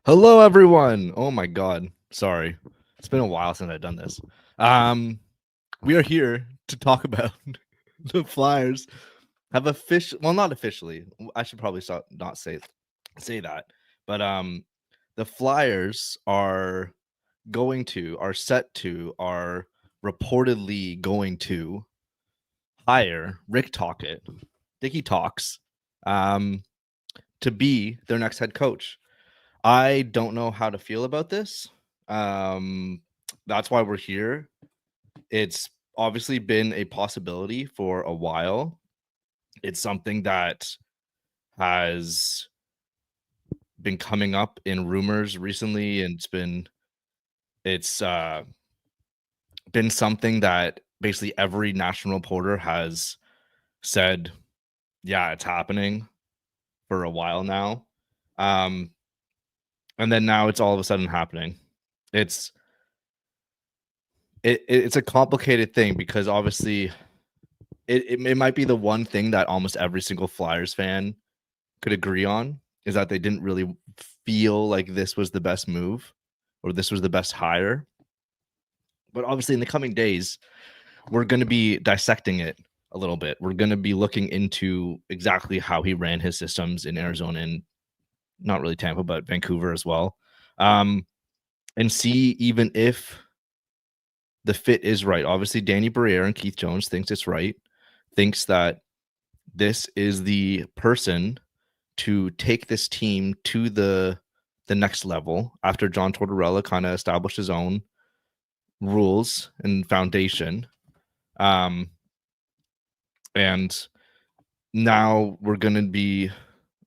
Hello, everyone. Oh my God. Sorry. It's been a while since I've done this. We are here to talk about the Flyers have not officially. I should probably not say that. But the Flyers are reportedly going to hire Rick Tocchet, Dicky Talks, to be their next head coach. I don't know how to feel about this. That's why we're here. It's obviously been a possibility for a while. It's something that has been coming up in rumors recently, and it's been something that basically every national reporter has said, yeah, it's happening for a while now. And then now it's all of a sudden happening. It's a complicated thing because obviously it might be the one thing that almost every single Flyers fan could agree on is that they didn't really feel like this was the best move or this was the best hire. But obviously in the coming days, we're going to be dissecting it a little bit. We're going to be looking into exactly how he ran his systems in Arizona and not really Tampa, but Vancouver as well. And see even if the fit is right. Obviously, Danny Briere and Keith Jones thinks it's right, thinks that this is the person to take this team to the next level after John Tortorella kind of established his own rules and foundation. And now we're going to be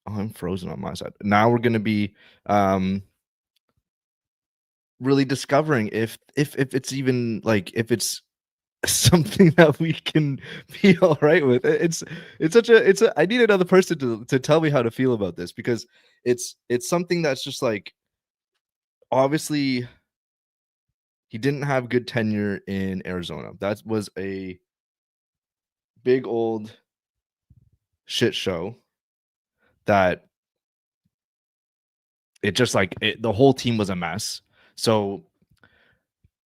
I'm frozen on my side. Now we're going to be really discovering if it's even like if it's something that we can be all right with. I need another person to tell me how to feel about this because it's something that's just like obviously he didn't have good tenure in Arizona. That was a big old shit show that it just like the whole team was a mess. So,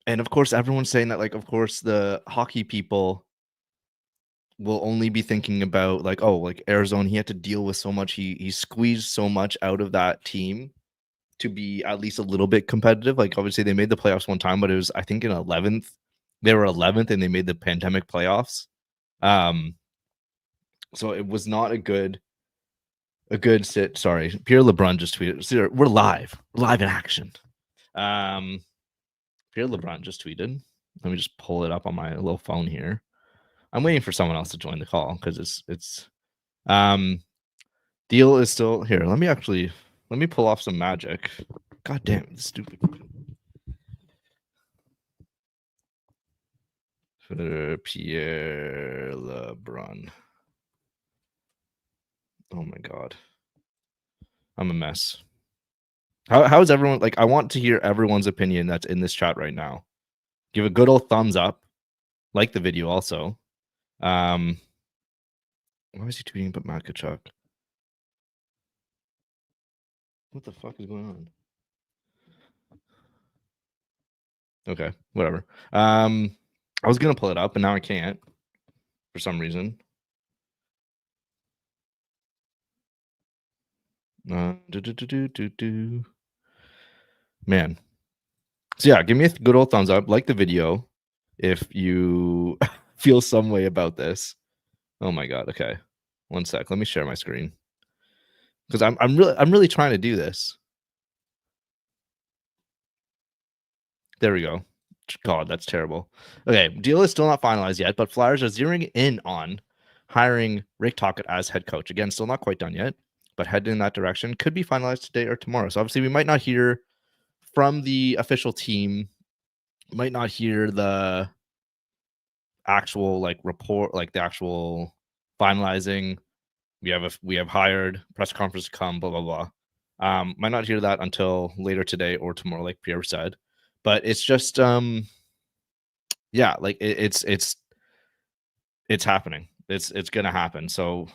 and of course, everyone's saying that, like, of course, the hockey people will only be thinking about like, oh, like Arizona, he had to deal with so much. He squeezed so much out of that team to be at least a little bit competitive. Like, obviously, they made the playoffs one time, but it was, I think, in 11th. They were 11th, and they made the pandemic playoffs. So it was not a good sit. Sorry, Pierre LeBrun just tweeted. We're live in action. Pierre LeBrun just tweeted. Let me just pull it up on my little phone here. I'm waiting for someone else to join the call because it's deal is still here. Let me pull off some magic. God damn it, stupid. Pierre LeBrun. Oh my god. I'm a mess. How is everyone like I want to hear everyone's opinion that's in this chat right now. Give a good old thumbs up. Like the video also. Why is he tweeting about Matt Kachuk? What the fuck is going on? Okay, whatever. I was gonna pull it up, and now I can't for some reason. Man. So yeah, give me a good old thumbs up. Like the video if you feel some way about this. Oh my god. Okay, one sec. Let me share my screen because I'm really trying to do this. There we go. God, that's terrible. Okay, deal is still not finalized yet, but Flyers are zeroing in on hiring Rick Tocchet as head coach. Again, still not quite done yet, but heading in that direction. Could be finalized today or tomorrow. So obviously we might not hear from the official team, might not hear the actual like report, like the actual finalizing. We have hired, press conference to come, blah blah blah. Might not hear that until later today or tomorrow, like Pierre said. But it's just yeah, like it's happening. It's gonna happen. So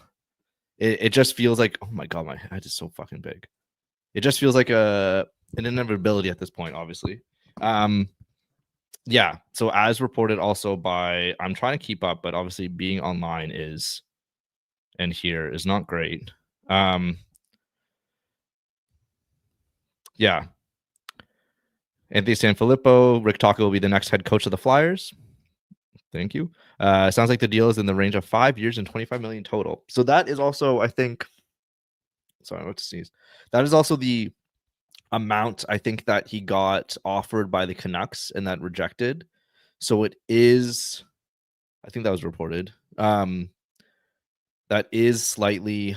it just feels like, oh my god, my head is so fucking big. It just feels like a an inevitability at this point, obviously. Yeah. So as reported also by, I'm trying to keep up, but obviously being online is, and here is not great. Yeah. Anthony Sanfilippo, Rick Tocchet will be the next head coach of the Flyers. Thank you. Sounds like the deal is in the range of 5 years and 25 million total. So that is also, I think, sorry, what to sneeze. That is also the amount I think that he got offered by the Canucks and that rejected. So it is, I think that was reported. That is slightly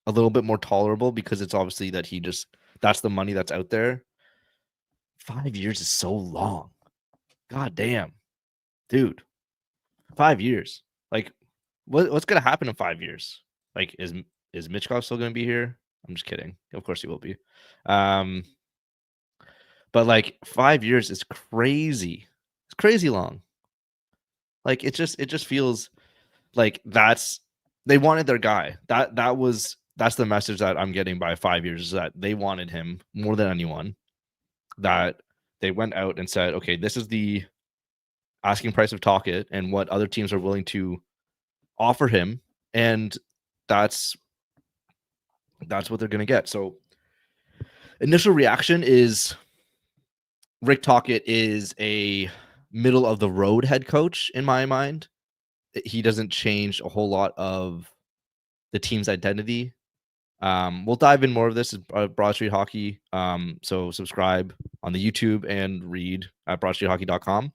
a little bit more tolerable because it's obviously that he just, that's the money that's out there. 5 years is so long. God damn. Dude. 5 years. Like what's going to happen in 5 years? Like is Mitchkov still going to be here? I'm just kidding. Of course he will be. But like 5 years is crazy. It's crazy long. Like it just feels like they wanted their guy. That's the message that I'm getting by 5 years, is that they wanted him more than anyone. That they went out and said, okay, this is the asking price of Tocchet and what other teams are willing to offer him, and that's what they're going to get. So initial reaction is Rick Tocchet is a middle of the road head coach in my mind. He doesn't change a whole lot of the team's identity. We'll dive in more of this at Broad Street Hockey. So subscribe on the YouTube and read at broadstreethockey.com.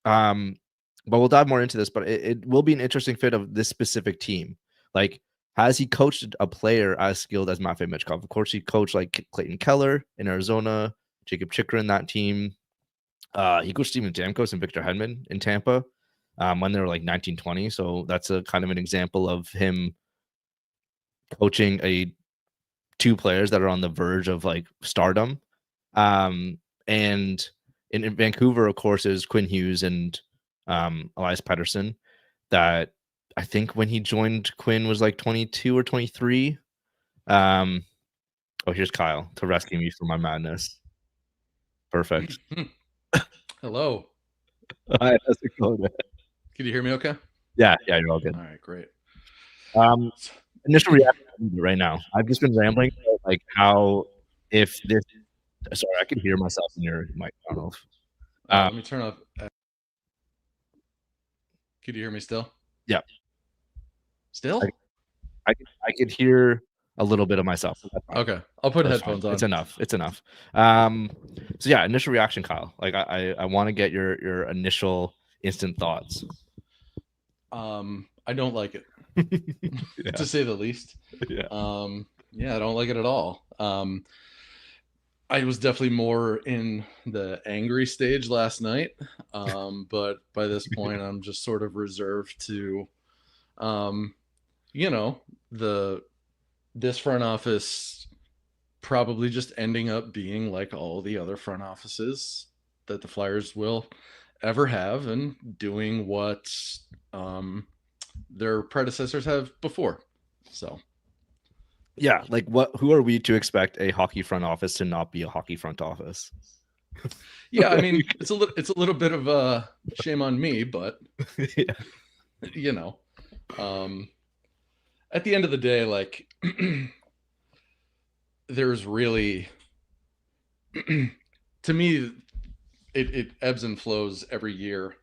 But we'll dive more into this, but it will be an interesting fit of this specific team. Like, has he coached a player as skilled as Matvei Michkov? Of course, he coached like Clayton Keller in Arizona, Jacob Chikrin, that team. He coached Steven Stamkos and Victor Hedman in Tampa when they were like 19, 20. So that's a kind of an example of him coaching two players that are on the verge of like stardom. And in Vancouver, of course, is Quinn Hughes and Elias Pettersson. That I think when he joined, Quinn was like 22 or 23. Oh, here's Kyle to rescue me from my madness. Perfect. Hello. Hi, how's it going? Can you hear me okay? Yeah, you're all good. All right, great. Initial reaction right now. I've just been rambling about like how if this. Sorry, I can hear myself in your mic. I don't know if. Let me turn off. Can you hear me still? Yeah. Still? I could hear a little bit of myself. Okay, I'll put headphones on. It's enough. It's enough. So yeah, initial reaction, Kyle. Like I want to get your initial instant thoughts. I don't like it, Yeah. to say the least. Yeah. I don't like it at all. I was definitely more in the angry stage last night, but by this point, I'm just sort of reserved to, this front office probably just ending up being like all the other front offices that the Flyers will ever have, and doing what their predecessors have before. So yeah, like who are we to expect a hockey front office to not be a hockey front office? Yeah, I mean, it's a little bit of a shame on me, but yeah. At the end of the day, like there's really to me it ebbs and flows every year,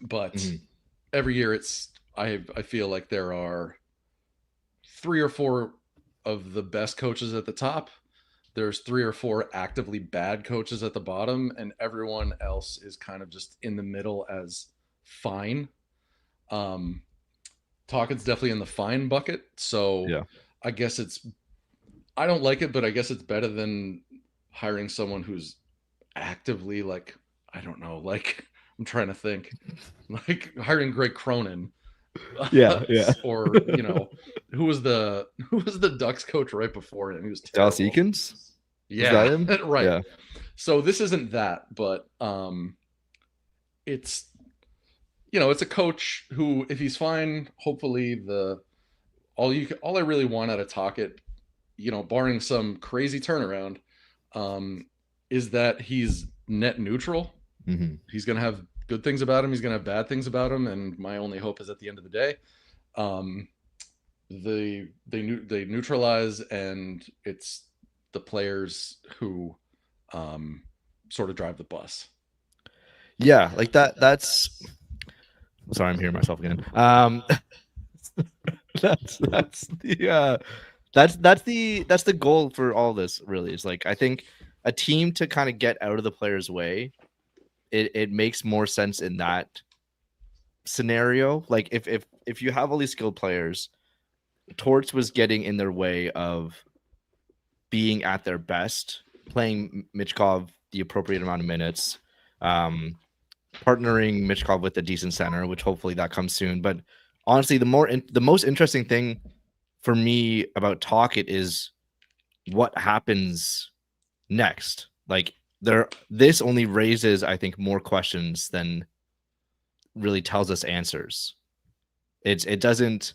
but every year I feel like there are 3 or 4 of the best coaches at the top. There's 3 or 4 actively bad coaches at the bottom, and everyone else is kind of just in the middle as fine. Tocchet's definitely in the fine bucket, so yeah. I guess I don't like it, but I guess it's better than hiring someone who's actively like, I don't know, like I'm trying to think, like hiring Greg Cronin. Yeah. Or who was the Ducks coach right before him? He was terrible. Dallas Eakins? Yeah, was that him? Right. Yeah. So this isn't that, but it's it's a coach who, if he's fine, hopefully all I really want out of Tocchet barring some crazy turnaround, um, is that he's net neutral. Mm-hmm. He's going to have good things about him. He's going to have bad things about him. And my only hope is at the end of the day, um, they neutralize, and it's the players who sort of drive the bus. Yeah, like that's sorry, I'm hearing myself again. That's the goal for all this, really. Is like, I think a team to kind of get out of the player's way, it makes more sense in that scenario. Like if you have all these skilled players, Torts was getting in their way of being at their best, playing Michkov the appropriate amount of minutes, partnering Michkov with a decent center, which hopefully that comes soon. But honestly, the most interesting thing for me about Tocchet is what happens next. Like, this only raises, I think, more questions than really tells us answers. It doesn't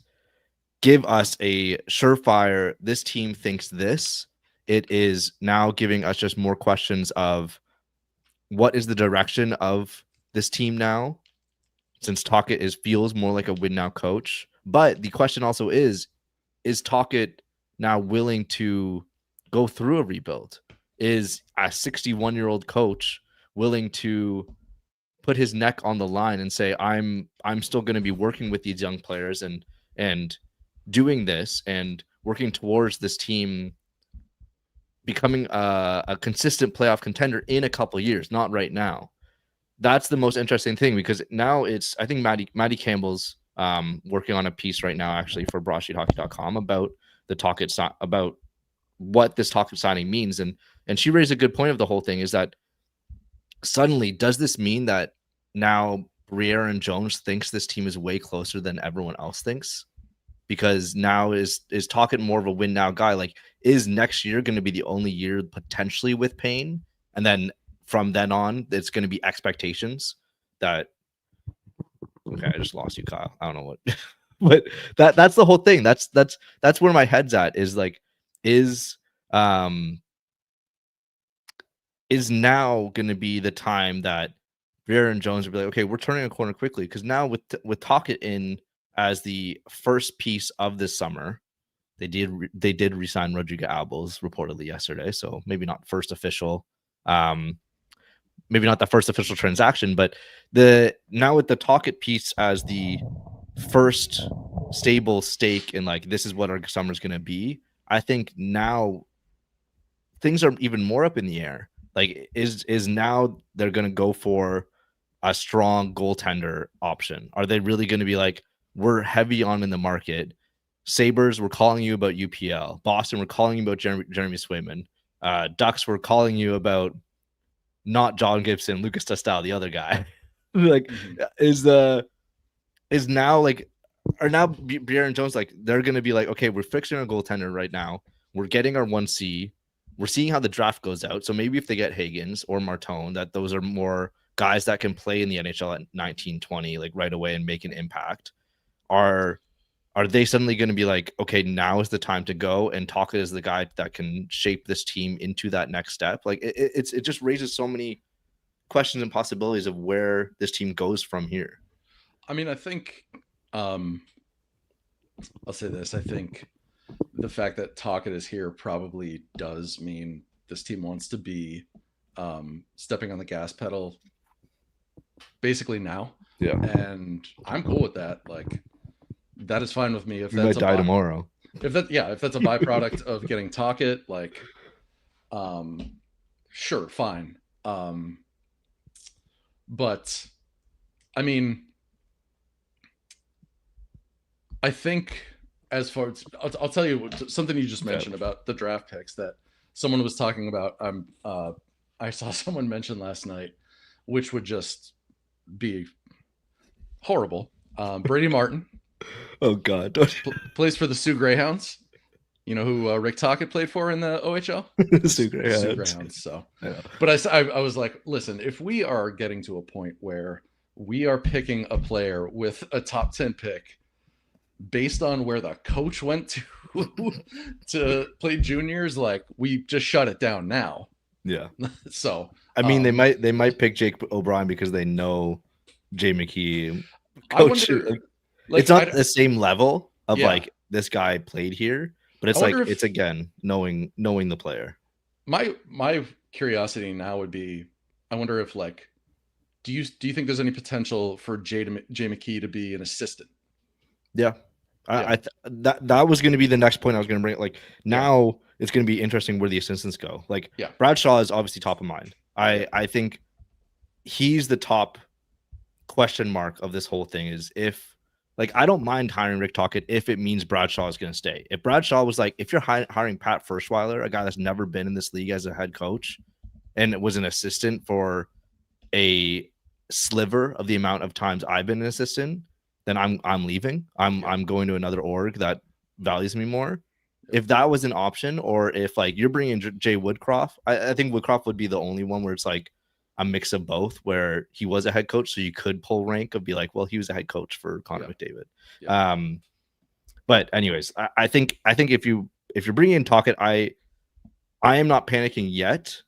give us a surefire, this team thinks this. It is now giving us just more questions of what is the direction of this team now, since Tocchet feels more like a win now coach. But the question also is Tocchet now willing to go through a rebuild? Is a 61-year-old coach willing to put his neck on the line and say, I'm still going to be working with these young players and doing this and working towards this team becoming a consistent playoff contender in a couple of years, not right now? That's the most interesting thing, because now it's, I think Maddie Campbell's working on a piece right now, actually, for BroadStreetHockey.com about the Tocchet, about what this Tocchet signing means, and she raised a good point of the whole thing, is that suddenly, does this mean that now Briere and Jones thinks this team is way closer than everyone else thinks? Because now is Tocchet more of a win now guy? Like, is next year going to be the only year potentially with Payne, and then from then on, it's going to be expectations that, okay, I just lost you, Kyle. I don't know what, but that's the whole thing. That's where my head's at, is like, is now going to be the time that Briere and Jones will be like, okay, we're turning a corner quickly, because now with Tocchet in as the first piece of this summer, they did resign Rodrigo Albos reportedly yesterday, so maybe not first official. Maybe not the first official transaction, but now with the Tocchet piece as the first stable stake in, like, this is what our summer is going to be, I think now things are even more up in the air. Like, is now they're going to go for a strong goaltender option? Are they really going to be like, we're heavy on in the market? Sabres, we're calling you about UPL. Boston, we're calling you about Jeremy Swayman. Ducks, we're calling you about not John Gibson, Lucas Testal, the other guy. Like, is now, like, are now Briere and Jones, like, they're going to be like, okay, we're fixing our goaltender right now. We're getting our 1C. We're seeing how the draft goes out. So maybe if they get Higgins or Martone, that those are more guys that can play in the NHL at 19, 20, like, right away and make an impact. Are they suddenly going to be like, okay, now is the time to go, and Tocchet is the guy that can shape this team into that next step? Like, it just raises so many questions and possibilities of where this team goes from here. I mean, I think I'll say this. I think the fact that Tocchet is here probably does mean this team wants to be stepping on the gas pedal basically now. Yeah. And I'm cool with that. Like, that is fine with me. If you might die tomorrow. If that's a byproduct of getting Tocchet, like, sure, fine. But I mean, I think, as far as I'll tell you something you just mentioned about the draft picks that someone was talking about. I saw someone mention last night, which would just be horrible. Brady Martin. Oh God! Plays for the Sioux Greyhounds. You know who Rick Tocchet played for in the OHL? Sioux Greyhounds. So, yeah. But I was like, listen, if we are getting to a point where we are picking a player with a top 10 pick based on where the coach went to to play juniors, like we just shut it down now. Yeah. So I mean, they might pick Jake O'Brien because they know Jay McKee I coaching. wonder, It's like, not the same level of yeah, like this guy played here, but I it's wonder like if it's again knowing the player. my curiosity now would be, I wonder if, like, do you think there's any potential for Jay McKee to be an assistant? Yeah. Yeah, That was going to be the next point I was going to bring. Like yeah, now, it's going to be interesting where the assistants go. Like yeah, Bradshaw is obviously top of mind. yeah, I think he's the top question mark of this whole thing. Is if like I don't mind hiring Rick Tocchet if it means Bradshaw is going to stay. If Bradshaw was like, if you're hiring Pat Firstweiler, a guy that's never been in this league as a head coach, and was an assistant for a sliver of the amount of times I've been an assistant, then I'm leaving. I'm going to another org that values me more. If that was an option, or if like you're bringing Jay Woodcroft, I think Woodcroft would be the only one where it's like a mix of both, where he was a head coach, so you could pull rank of be like, well, he was a head coach for Connor McDavid. yeah. But anyways, I think if you're bringing in Tocchet, I am not panicking yet.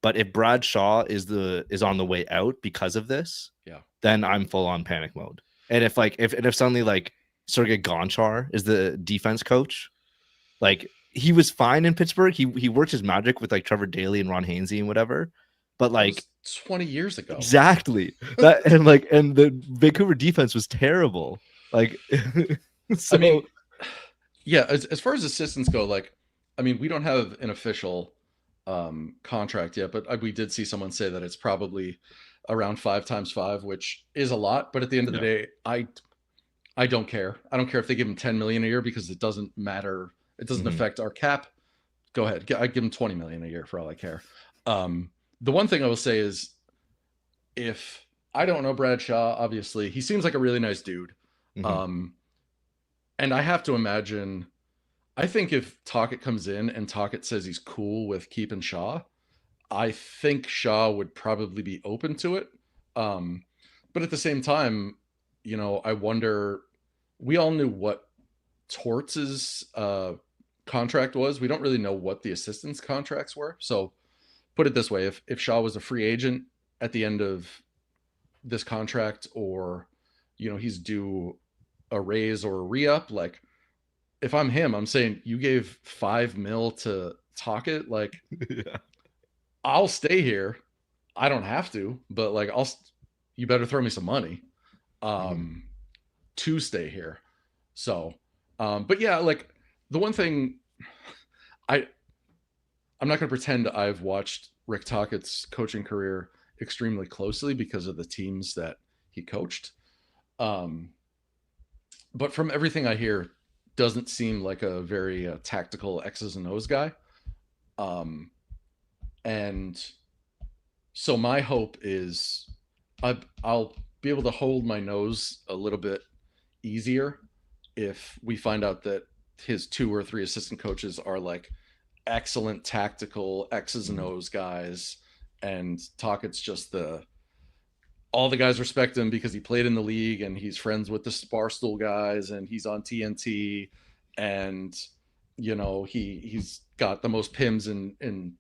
But if Bradshaw is on the way out because of this, Yeah. then I'm full on panic mode. And if suddenly like Sergei Gonchar is the defense coach, like he was fine in Pittsburgh. He worked his magic with like Trevor Daley and Ron Hainsey and whatever. But That like was 20 years ago. exactly that, and the Vancouver defense was terrible. Like, so I mean, yeah, as far as assistants go, like, I mean, we don't have an official contract yet, but we did see someone say that it's probably around 5 times 5, which is a lot. But at the end of the yeah. day, I don't care. I don't care if they give him 10 million a year, because it doesn't matter. It doesn't affect our cap. Go ahead. I give him 20 million a year for all I care. The one thing I will say is, if I don't know Bradshaw, obviously he seems like a really nice dude. Um, and I have to imagine, I think if Tocchet comes in and Tocchet says he's cool with keeping Shaw, I think Shaw would probably be open to it. But at the same time, I wonder, we all knew what Torts's contract was. We don't really know what the assistants' contracts were. So put it this way, if Shaw was a free agent at the end of this contract, or he's due a raise or a re-up, like, if I'm him, I'm saying, you gave $5 million to Tocchet, like, Yeah. I'll stay here. I don't have to, but like, you better throw me some money to stay here. So but yeah, like, the one thing, I'm not going to pretend I've watched Rick Tocchet's coaching career extremely closely because of the teams that he coached. But from everything I hear, doesn't seem like a very tactical X's and O's guy. And so my hope is, I'll be able to hold my nose a little bit easier if we find out that his 2 or 3 assistant coaches are like excellent tactical X's and O's guys, and Tocchet's just all the guys respect him because he played in the league and he's friends with the Barstool guys and he's on TNT, and he's got the most PIMs in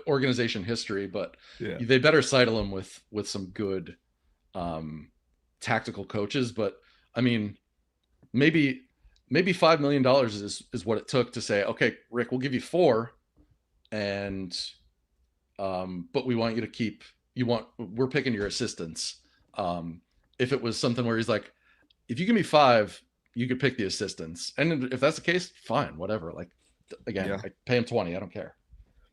organization history. But Yeah. they better sidle him with some good tactical coaches. But I mean, maybe $5 million is what it took to say, okay, Rick, we'll give you 4, and but we want you to keep, we're picking your assistants. If it was something where he's like, if you give me 5, you could pick the assistants, and if that's the case, fine, whatever. Like, again, Yeah. I pay him 20, I don't care.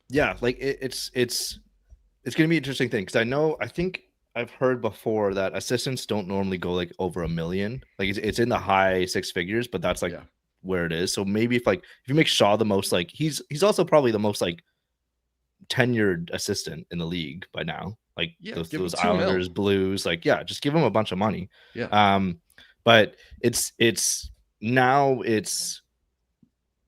Yeah, like it's gonna be an interesting thing, because I think I've heard before that assistants don't normally go like over $1 million. Like it's in the high 6 figures, but that's like where it is. So maybe if you make Shaw the most, like he's also probably the most like tenured assistant in the league by now. Like those Islanders, Blues, like just give him a bunch of money. Yeah. But it's now it's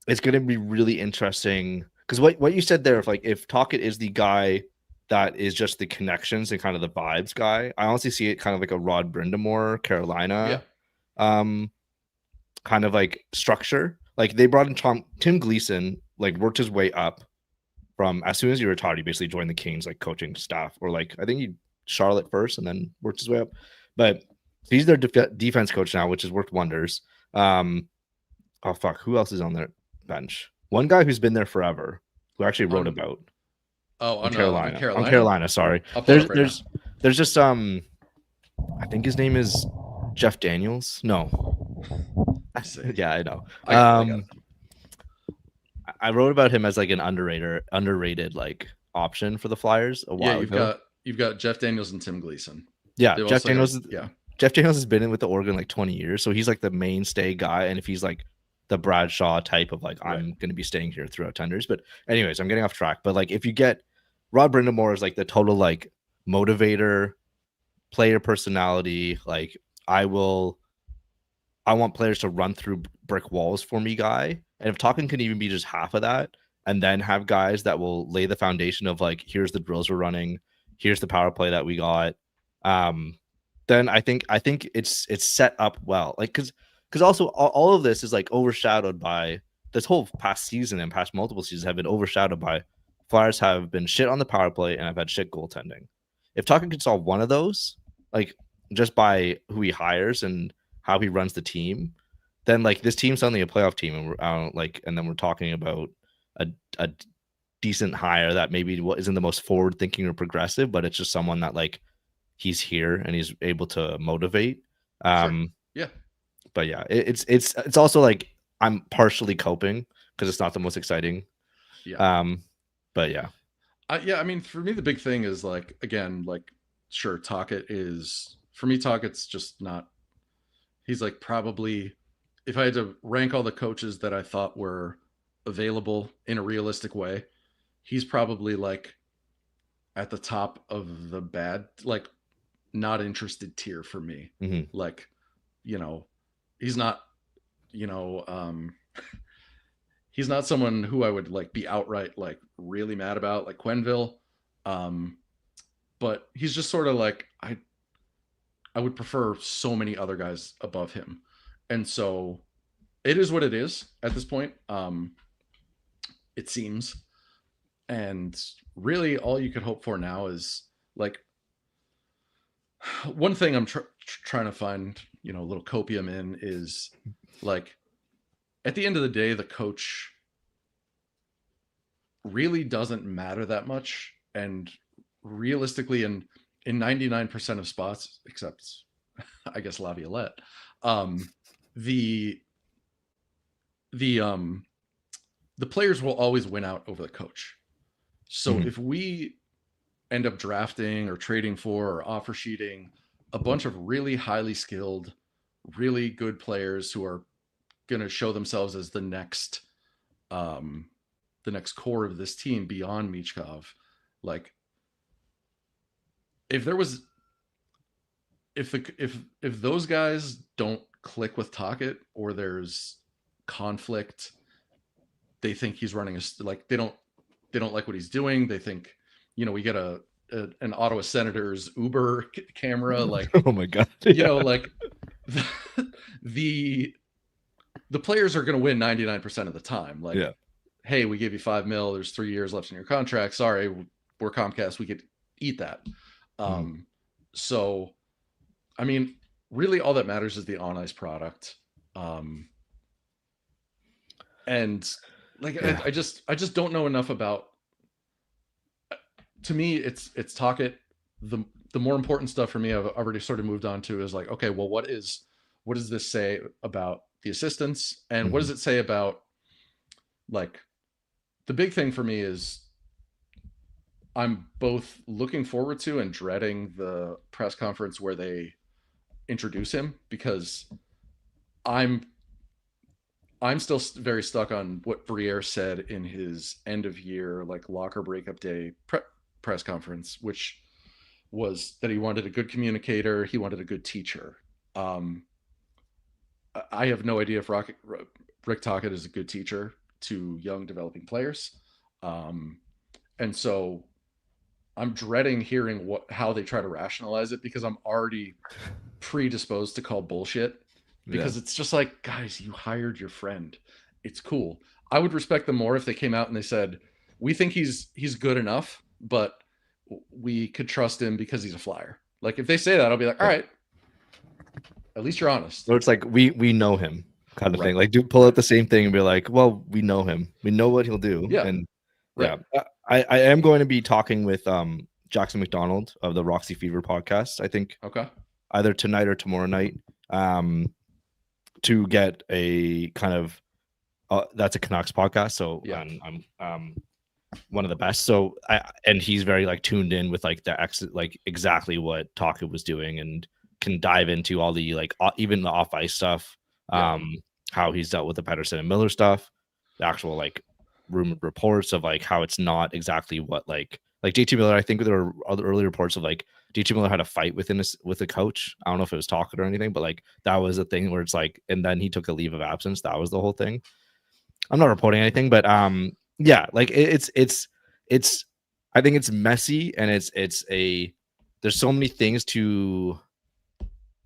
going to be really interesting, because what you said there, if Tocchet is the guy that is just the connections and kind of the vibes guy, I honestly see it kind of like a Rod Brindamore, Carolina, kind of like structure. like they brought in Tim Gleason, like worked his way up from as soon as he retired, he basically joined the Kings like coaching staff, or like I think he Charlotte first and then worked his way up. But he's their defense coach now, which has worked wonders. Oh fuck, who else is on their bench? One guy who's been there forever, who actually wrote about on Carolina. Carolina. On Carolina, sorry. I'll pull it up right now. There's just I think his name is Jeff Daniels. No. Yeah, I know. I wrote about him as like an underrated like option for the Flyers a while ago. You've got Jeff Daniels and Tim Gleason. Yeah, Jeff Daniels has been in with the Oregon like 20 years, so he's like the mainstay guy. And if he's like the Bradshaw type of like, I'm going to be staying here throughout tenders. But anyways, I'm getting off track. But like, if you get Rod Brindamore is like the total like motivator, player personality, like I want players to run through brick walls for me guy. And if talking can even be just half of that, and then have guys that will lay the foundation of like, here's the drills we're running, here's the power play that we got, then I think it's set up well. Like because also all of this is like overshadowed by this whole past season, and past multiple seasons have been overshadowed by Flyers have been shit on the power play and have had shit goaltending. If Tucker could solve one of those, like just by who he hires and how he runs the team, then like this team's suddenly a playoff team, and and then we're talking about a decent hire that maybe isn't the most forward thinking or progressive, but it's just someone that like he's here and he's able to motivate. Sure. Yeah. But yeah, it's also like I'm partially coping because it's not the most exciting. Yeah. But yeah. I mean, for me, the big thing is like, again, like, sure, Tocchet is, for me, Tocchet's just not, he's like probably, if I had to rank all the coaches that I thought were available in a realistic way, he's probably like at the top of the bad, like not interested tier for me. Mm-hmm. Like, he's not, he's not someone who I would like be outright like really mad about, like Quenneville. But he's just sort of like I would prefer so many other guys above him. And so it is what it is at this point. It seems. And really all you could hope for now is like one thing I'm trying to find, a little copium in is like at the end of the day, the coach really doesn't matter that much. And realistically, in 99% of spots, except I guess Laviolette, the players will always win out over the coach. So if we end up drafting or trading for or offer sheeting a bunch of really highly skilled, really good players who are going to show themselves as the next core of this team beyond Michkov, like if those guys don't click with Tocchet, or there's conflict, they think he's running like they don't like what he's doing. They think, we get an Ottawa Senators Uber camera, like oh my god, like the players are going to win 99% of the time. Like, hey, we gave you $5 million. There's 3 years left in your contract. Sorry, we're Comcast. We could eat that. So, I mean, really, all that matters is the on ice product. And like, I just don't know enough about. To me, it's Tocchet. The more important stuff for me, I've already sort of moved on to is like, okay, well, what does this say about the assistants, and what does it say about, like, the big thing for me is I'm both looking forward to and dreading the press conference where they introduce him, because I'm still very stuck on what Briere said in his end of year, like locker breakup day press conference, which was that he wanted a good communicator. He wanted a good teacher. I have no idea if Rick Tocchet is a good teacher to young developing players. And so I'm dreading hearing how they try to rationalize it, because I'm already predisposed to call bullshit, because it's just like, guys, you hired your friend it's cool. I would respect them more if they came out and they said, "We think he's good enough, but we could trust him because he's a flyer." Like if they say that, I'll be like, "All Yeah. right, at least you're honest." Or it's like we know him kind of thing. Right. Like do pull out Right. the same thing and be like, well, we know him. We know what he'll do. Yeah. And Right. yeah, I am going to be talking with Jackson McDonald of the Roxy Fever podcast, I think Okay. either tonight or tomorrow night, to get a kind of that's a Canucks podcast. So Yeah. I'm one of the best. So and he's very like tuned in with like like exactly what Tocchet was doing and can dive into all the like even the off ice stuff, Yeah. how he's dealt with the Pedersen and Miller stuff, the actual like rumored reports of like how it's not exactly what like JT Miller. I think there were other early reports of like JT Miller had a fight with a coach. I don't know if it was Tocchet or anything, but like that was a thing where it's like, and then he took a leave of absence. That was the whole thing. I'm not reporting anything, but yeah, like it's I think it's messy and it's a there's so many things to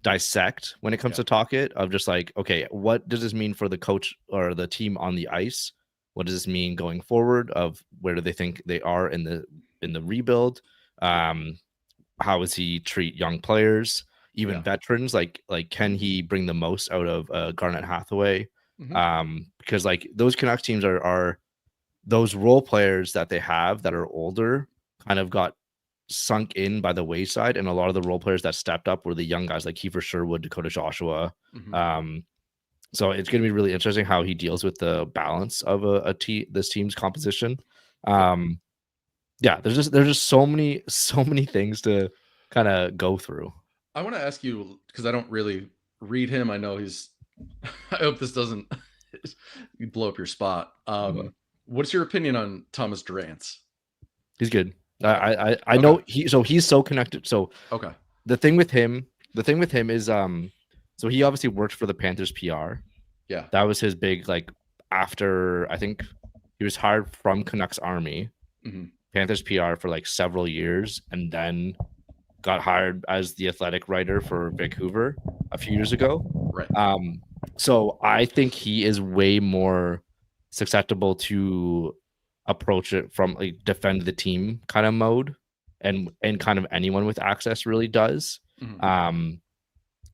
dissect when it comes to Tocchet of just like, okay, what does this mean for the coach or the team on the ice? What does this mean going forward? Of where do they think they are in the rebuild? How does he treat young players, even Yeah. veterans? Like can he bring the most out of Garnet Hathaway? Because like those Canucks teams are those role players that they have that are older kind of got sunk in by the wayside, and a lot of the role players that stepped up were the young guys like Kiefer Sherwood, Dakota Joshua. So it's going to be really interesting how he deals with the balance of this team's composition. Yeah, there's just so many things to kind of go through. I want to ask you because I don't really read him. I know he's. I hope this doesn't blow up your spot. What's your opinion on Thomas Drance? He's good. I know he's so connected. So okay, the thing with him is so he obviously worked for the Panthers PR. Yeah, that was his big like after I think he was hired from Canucks Army, Panthers PR for like several years, and then got hired as the athletic writer for Vancouver a few years ago. Right. So I think he is way more susceptible to approach it from like defend the team kind of mode, and kind of anyone with access really does.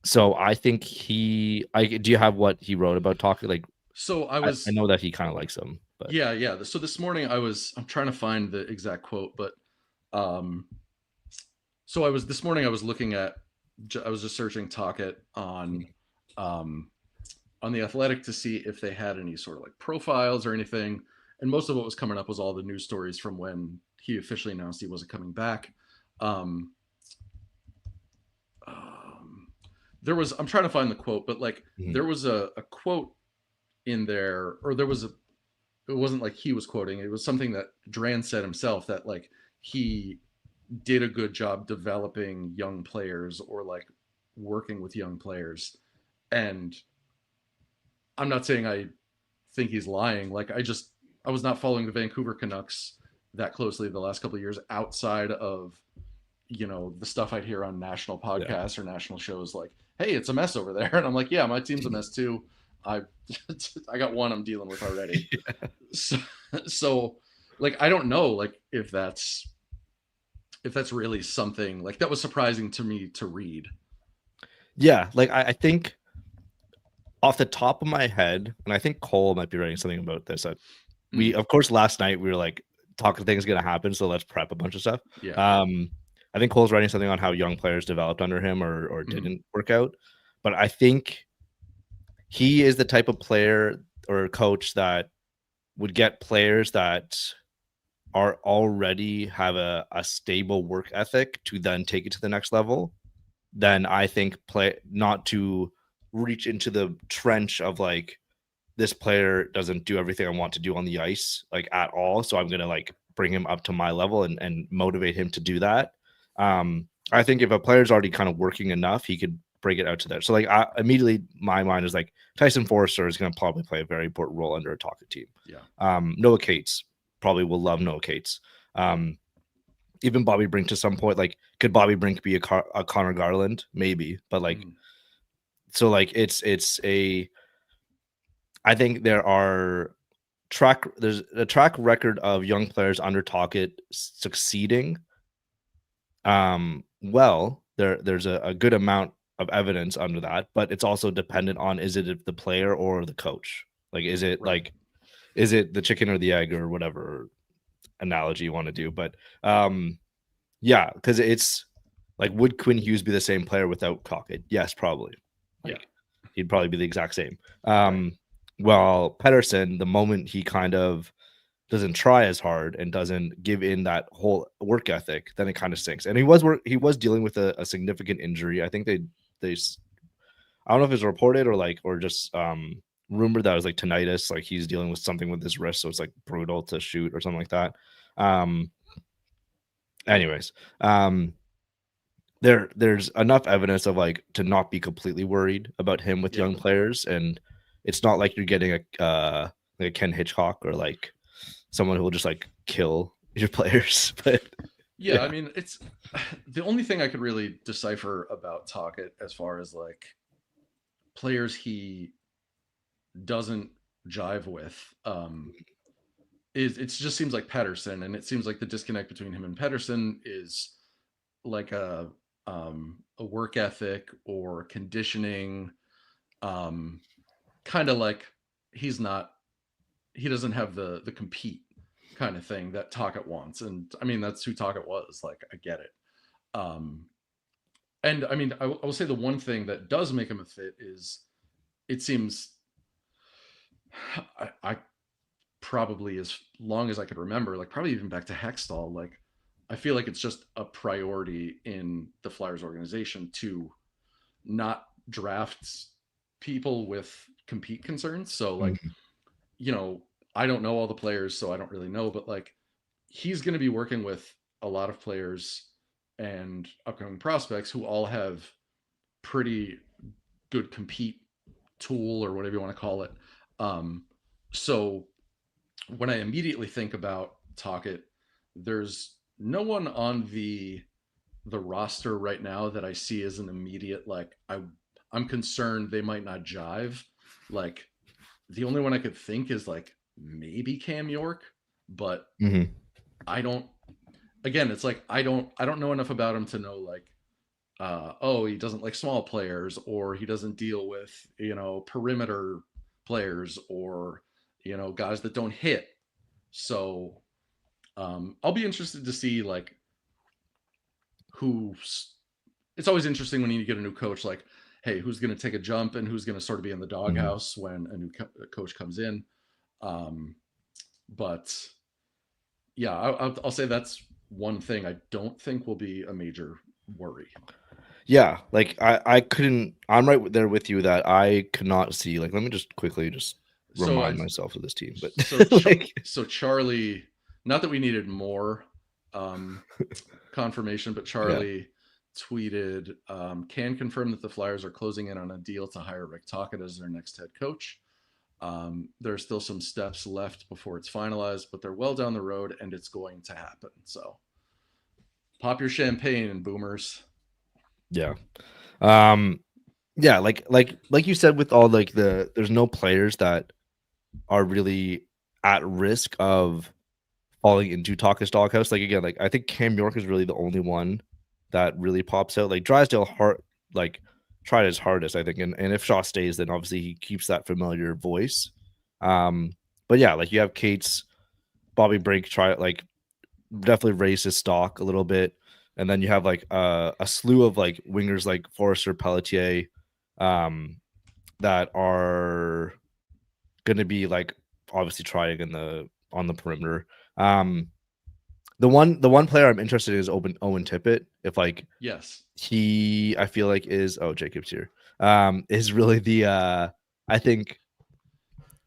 So I think do you have what he wrote about Tocchet? Like, so I know that he kind of likes him, but yeah. So this morning I'm trying to find the exact quote, but so this morning I was looking at, I was just searching Tocchet on the Athletic to see if they had any sort of like profiles or anything. And most of what was coming up was all the news stories from when he officially announced he wasn't coming back. There was, I'm trying to find the quote, but like there was a quote in there, or there was it wasn't like he was quoting, it was something that Dran said himself, that like he did a good job developing young players or like working with young players. And I'm not saying I think he's lying. Like I was not following the Vancouver Canucks that closely the last couple of years outside of, the stuff I'd hear on national podcasts or national shows like, hey, it's a mess over there. And I'm like, yeah, my team's a mess too. I got one I'm dealing with already. So like, I don't know, like if that's really something like that was surprising to me to read. Yeah. Like I think off the top of my head, and I think Cole might be writing something about this. We, of course, last night we were like, talking things going to happen, so let's prep a bunch of stuff. Yeah. I think Cole's writing something on how young players developed under him or didn't work out. But I think he is the type of player or coach that would get players that are already have a stable work ethic to then take it to the next level. Then I think not to reach into the trench of like, this player doesn't do everything I want to do on the ice, like at all. So I'm going to like bring him up to my level and motivate him to do that. I think if a player's already kind of working enough, he could bring it out to there. So like immediately my mind is like Tyson Forrester is going to probably play a very important role under a Tocchet team. Yeah. Noah Cates probably will love Noah Cates. Even Bobby Brink to some point, like could Bobby Brink be a Connor Garland? Maybe, but like, so like it's I think there's a track record of young players under Tocchet succeeding. Well, there's a good amount of evidence under that, but it's also dependent on, is it the player or the coach? Like, Right. is it the chicken or the egg, or whatever analogy you want to do? But yeah, because it's like, would Quinn Hughes be the same player without Tocchet? Yes, probably. Yeah. Like, he'd probably be the exact same. Right. Well, Pedersen, the moment he kind of doesn't try as hard and doesn't give in that whole work ethic, then it kind of sinks. And he was dealing with a significant injury. I think they I don't know if it's reported or just rumored that it was like tinnitus, like he's dealing with something with his wrist, so it's like brutal to shoot or something like that. Um, anyways, there's enough evidence of like to not be completely worried about him with Yeah. young players, and it's not like you're getting like a Ken Hitchcock or like someone who will just like kill your players. But Yeah, I yeah. mean, it's the only thing I could really decipher about Tocchet as far as like players he doesn't jive with is it just seems like Pedersen, and it seems like the disconnect between him and Pedersen is like a work ethic or conditioning, um kind of like he's not he doesn't have the compete kind of thing that Tocchet wants. And I mean, that's who Tocchet was. Like, I get it. Um, and I mean, I will say the one thing that does make him a fit is it seems I probably as long as I could remember, like probably even back to Hextall, like I feel like it's just a priority in the Flyers organization to not draft people with compete concerns. So like, Mhm. you know, I don't know all the players, so I don't really know, but like he's going to be working with a lot of players and upcoming prospects who all have pretty good compete tool or whatever you want to call it. Um, so when I immediately think about Tocchet, there's no one on the roster right now that I see as an immediate like I'm concerned they might not jive. Like the only one I could think is like maybe Cam York, but Mhm. I don't. Again, it's like I don't know enough about him to know like oh, he doesn't like small players, or he doesn't deal with perimeter players, or guys that don't hit. So I'll be interested to see like who's. It's always interesting when you get a new coach, like, hey, who's going to take a jump and who's going to sort of be in the Mhm. doghouse when a new coach comes in. Um, but yeah, I'll say that's one thing I don't think will be a major worry. Yeah, like I couldn't. I'm right there with you that I could not see. Like, let me just quickly just So I remind myself of this team, but so like, so Charlie, not that we needed more um, confirmation, but yeah, Charlie tweeted, can confirm that the Flyers are closing in on a deal to hire Rick Tocchet as their next head coach. There are still some steps left before it's finalized, but they're well down the road and it's going to happen. So pop your champagne, boomers. yeah, um, yeah. Like you said, with all like there's no players that are really at risk of falling into Talka's doghouse. Like, again, like I think Cam York is really the only one that really pops out. Like Drysdale hard like tried his hardest, I think. And if Shaw stays, then obviously he keeps that familiar voice. Um, but yeah, like you have Kate's Bobby Brink try like definitely raise his stock a little bit. And then you have like a slew of like wingers like Forrester Pelletier, um, that are gonna be like obviously trying in the on the perimeter. Um, the one player I'm interested in is Owen Tippett. If like Yes. he, I feel like is Jacob's here. Is really the I think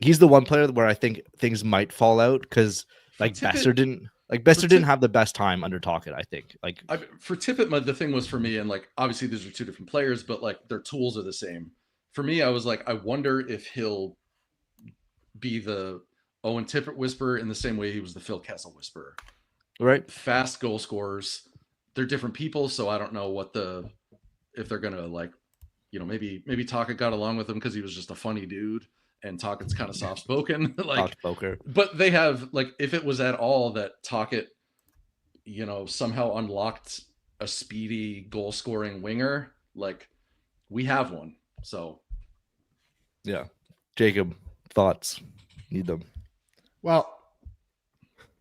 he's the one player where I think things might fall out because For Tippett, like for Besser didn't Tip, have the best time under Tocchet. I think like for Tippett, the thing was for me, and like obviously these are two different players, but like their tools are the same. For me, I was like, I wonder if he'll be the Owen Tippett whisperer in the same way he was the Phil Kessel whisperer. right. Fast goal scorers. They're different people, so I don't know what the if they're gonna like maybe Tocchet got along with him because he was just a funny dude, and Tocchet's kind of soft spoken. Like, poker. but they have, like, if it was at all that Tocchet, somehow unlocked a speedy goal scoring winger, like, we have one. So yeah, Jacob, thoughts? Need them. Well,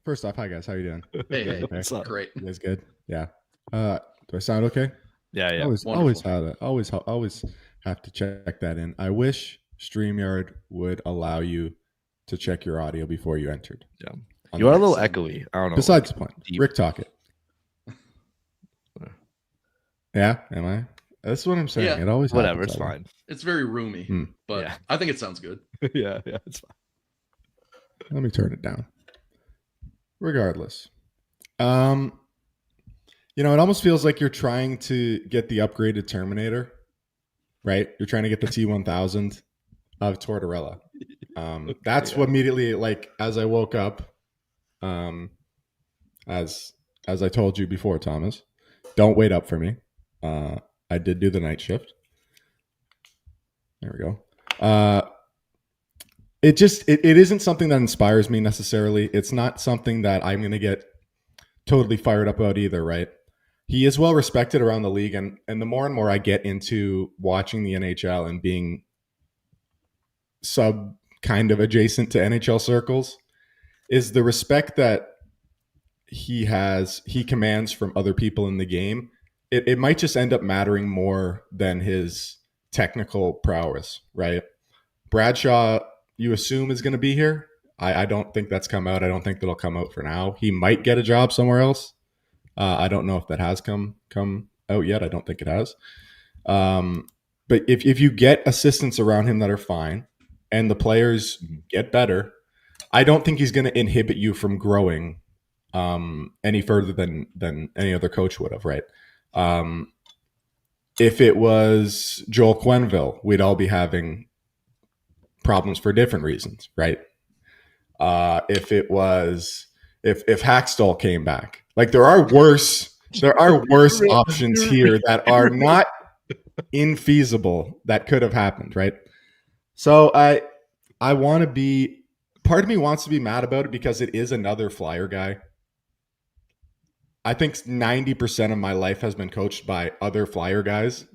first off, hi guys, how you doing? hey, What's up? great. You guys good? Yeah. Do I sound okay? Yeah. Always have to check that in. I wish StreamYard would allow you to check your audio before you entered. Yeah. You are a little echoey. I don't know. Besides the point, deep. Rick Tocchet. Yeah, am I? That's what I'm saying. Yeah. It always Whatever, happens it's that way. fine. It's very roomy, but Yeah. I think it sounds good. yeah, it's fine. Let me turn it down. Regardless, it almost feels like you're trying to get the upgraded Terminator, right? You're trying to get the T1000 of Tortorella. That's what immediately, like, as I woke up, as I told you before, Thomas, don't wait up for me. I did do the night shift. There we go. It isn't something that inspires me necessarily. It's not something that I'm going to get totally fired up about either, right? He is well respected around the league, and the more and more I get into watching the NHL and being kind of adjacent to NHL circles, is the respect that he commands from other people in the game. It might just end up mattering more than his technical prowess, right? Bradshaw, you assume, is going to be here. I don't think that's come out. I don't think that'll come out for now. He might get a job somewhere else. I don't know if that has come out yet. I don't think it has. But if you get assistants around him that are fine and the players get better, I don't think he's going to inhibit you from growing any further than any other coach would have, right? If it was Joel Quenneville, we'd all be having problems for different reasons, right? If Hackstall came back, like, there are worse options here that are not infeasible that could have happened, right? So I want to be, part of me wants to be mad about it because it is another Flyer guy. I think 90% of my life has been coached by other Flyer guys.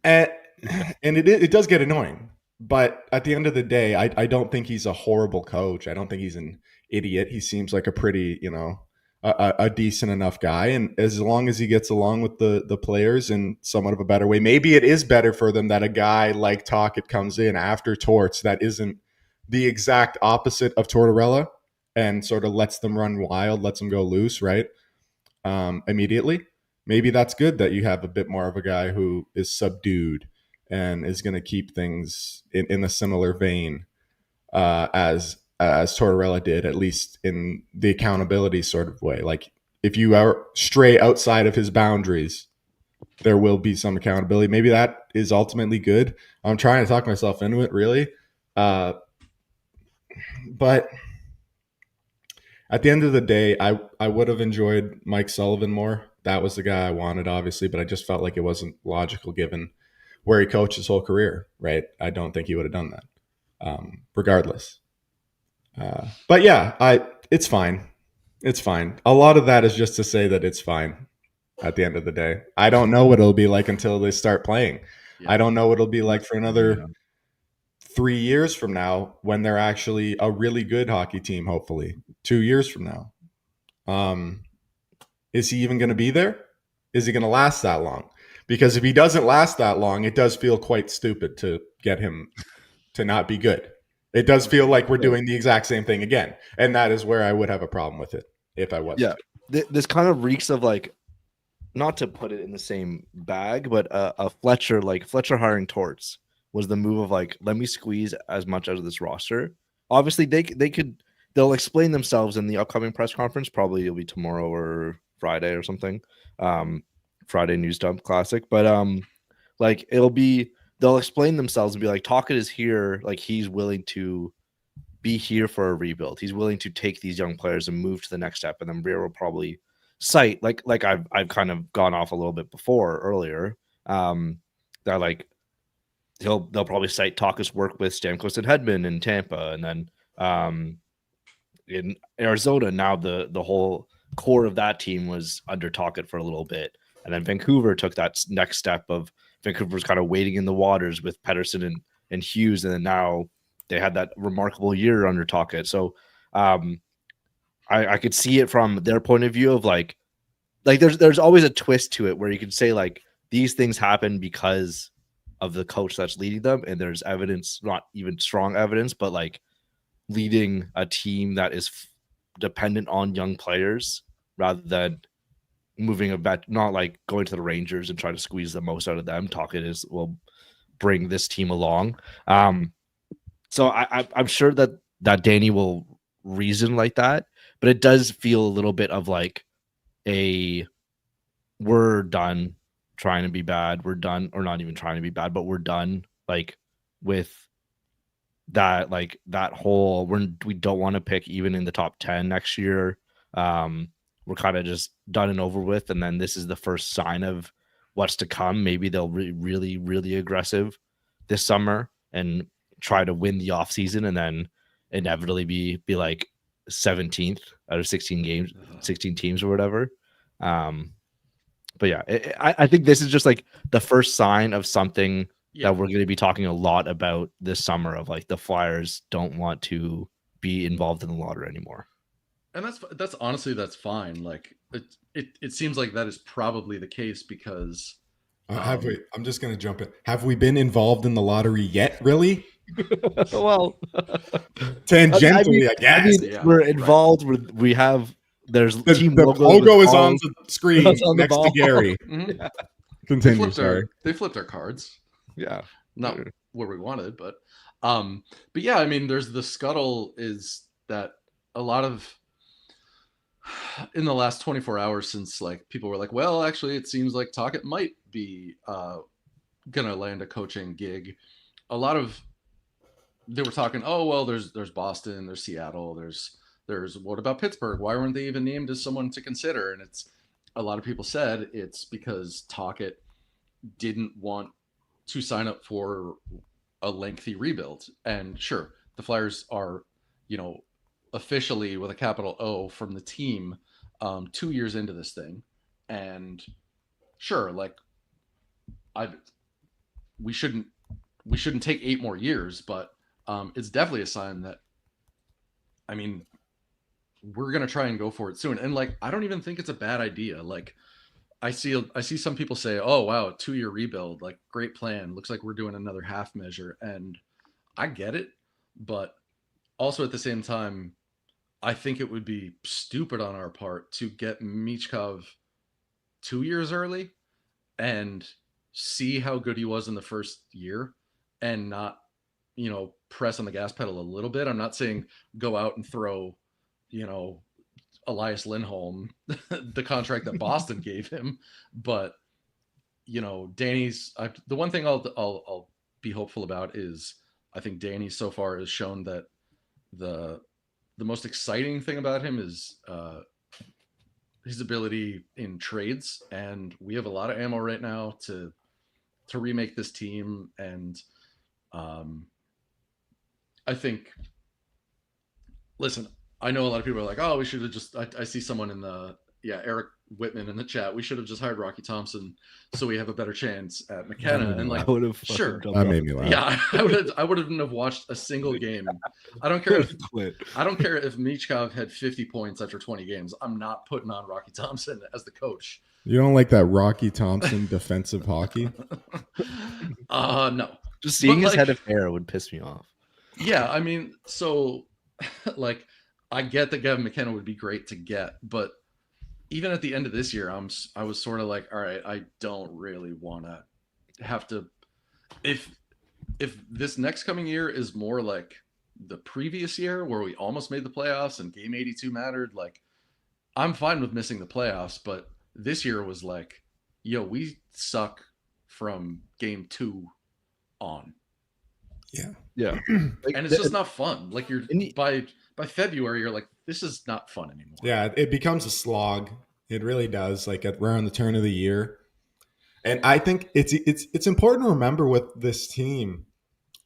And it does get annoying. But at the end of the day, I don't think he's a horrible coach. I don't think he's an idiot. He seems like a pretty, a decent enough guy. And as long as he gets along with the players in somewhat of a better way, maybe it is better for them that a guy like Tocchet comes in after Torts that isn't the exact opposite of Tortorella and sort of lets them run wild, lets them go loose, right? Immediately. Maybe that's good that you have a bit more of a guy who is subdued and is going to keep things in a similar vein as Tortorella did, at least in the accountability sort of way. Like, if you are stray outside of his boundaries, there will be some accountability. Maybe that is ultimately good. I'm trying to talk myself into it, really. But at the end of the day, I would have enjoyed Mike Sullivan more. That was the guy I wanted, obviously, but I just felt like it wasn't logical given where he coached his whole career, right? I don't think he would have done that, regardless. But yeah, it's fine. It's fine. A lot of that is just to say that it's fine at the end of the day. I don't know what it'll be like until they start playing. Yeah. I don't know what it'll be like for another 3 years from now when they're actually a really good hockey team, hopefully 2 years from now. Is he even going to be there? Is he going to last that long? Because if he doesn't last that long, it does feel quite stupid to get him to not be good. It does feel like we're doing the exact same thing again. And that is where I would have a problem with it if I was. Yeah. This kind of reeks of, like, not to put it in the same bag, but a Fletcher hiring Torts was the move of, like, let me squeeze as much out of this roster. Obviously, they'll explain themselves in the upcoming press conference. Probably it'll be tomorrow or Friday or something. Friday News Dump Classic. But like, they'll explain themselves and be like, Tocchet is here, like, he's willing to be here for a rebuild. He's willing to take these young players and move to the next step. And then Briere will probably cite, like I've kind of gone off a little bit earlier, That like they'll probably cite Talket's work with Stamkos and Hedman in Tampa, and then in Arizona now the whole core of that team was under Talkett for a little bit, and then Vancouver took that next step of Vancouver's kind of waiting in the waters with Pettersson and Hughes, and then now they had that remarkable year under Talkett. So I could see it from their point of view of like there's always a twist to it where you can say like these things happen because of the coach that's leading them, and there's evidence, not even strong evidence, but like leading a team that is dependent on young players rather than moving a bet, not like going to the Rangers and trying to squeeze the most out of them. Talkett will bring this team along. So I'm sure that Danny will reason like that, but it does feel a little bit of like we're done trying to be bad. We're done, or not even trying to be bad, but we're done like with that, like that whole we don't want to pick even in the top 10 next year. We're kind of just done and over with. And then this is the first sign of what's to come. Maybe they'll really, really aggressive this summer and try to win the offseason and then inevitably be like 17th out of 16 games, 16 teams or whatever. But yeah, I think this is just like the first sign of something that we're going to be talking a lot about this summer, of like the Flyers don't want to be involved in the lottery anymore. And that's honestly, that's fine. Like it seems like that is probably the case because have we? I'm just going to jump in. Have we been involved in the lottery yet? Really? Well, tangentially, I guess. We're involved. Right. We have. There's the team logo is on the screen next to Gary. Mm-hmm. Yeah. Continue. They flipped our cards. Yeah, not where we wanted, but yeah, I mean, there's the scuttle is that a lot of in the last 24 hours since like people were like, well, actually, it seems like Tocchet might be gonna land a coaching gig. A lot of they were talking, oh well, there's Boston, there's Seattle, there's what about Pittsburgh? Why weren't they even named as someone to consider? And it's a lot of people said it's because Tocchet didn't want to sign up for a lengthy rebuild. And sure, the Flyers are, officially with a capital O from the team 2 years into this thing. And sure, like we shouldn't take 8 more years, but it's definitely a sign that, I mean, we're going to try and go for it soon. And like, I don't even think it's a bad idea. Like, I see some people say, oh, wow, 2-year rebuild, like great plan. Looks like we're doing another half measure. And I get it. But also at the same time, I think it would be stupid on our part to get Michkov 2 years early and see how good he was in the first year and not, press on the gas pedal a little bit. I'm not saying go out and throw, Elias Lindholm, the contract that Boston gave him, but Danny's. The one thing I'll be hopeful about is I think Danny so far has shown that the most exciting thing about him is his ability in trades, and we have a lot of ammo right now to remake this team, and I think. Listen. I know a lot of people are like, oh, we should have just, I see someone in Eric Whitman in the chat. We should have just hired Rocky Thompson so we have a better chance at McKenna. And like, sure. That made me laugh. Yeah, I wouldn't have watched a single game. I don't care if Michkov had 50 points after 20 games. I'm not putting on Rocky Thompson as the coach. You don't like that Rocky Thompson defensive hockey? No. Just seeing his head of hair would piss me off. Yeah, I mean, so like, I get that Gavin McKenna would be great to get, but even at the end of this year, I was sort of like, all right, I don't really want to have to. If this next coming year is more like the previous year where we almost made the playoffs and game 82 mattered, like I'm fine with missing the playoffs, but this year was like, yo, we suck from game 2 on. Yeah. And it's just not fun. Like you're by February, you're like, this is not fun anymore. Yeah, it becomes a slog. It really does. Like we're on the turn of the year. And I think it's important to remember with this team,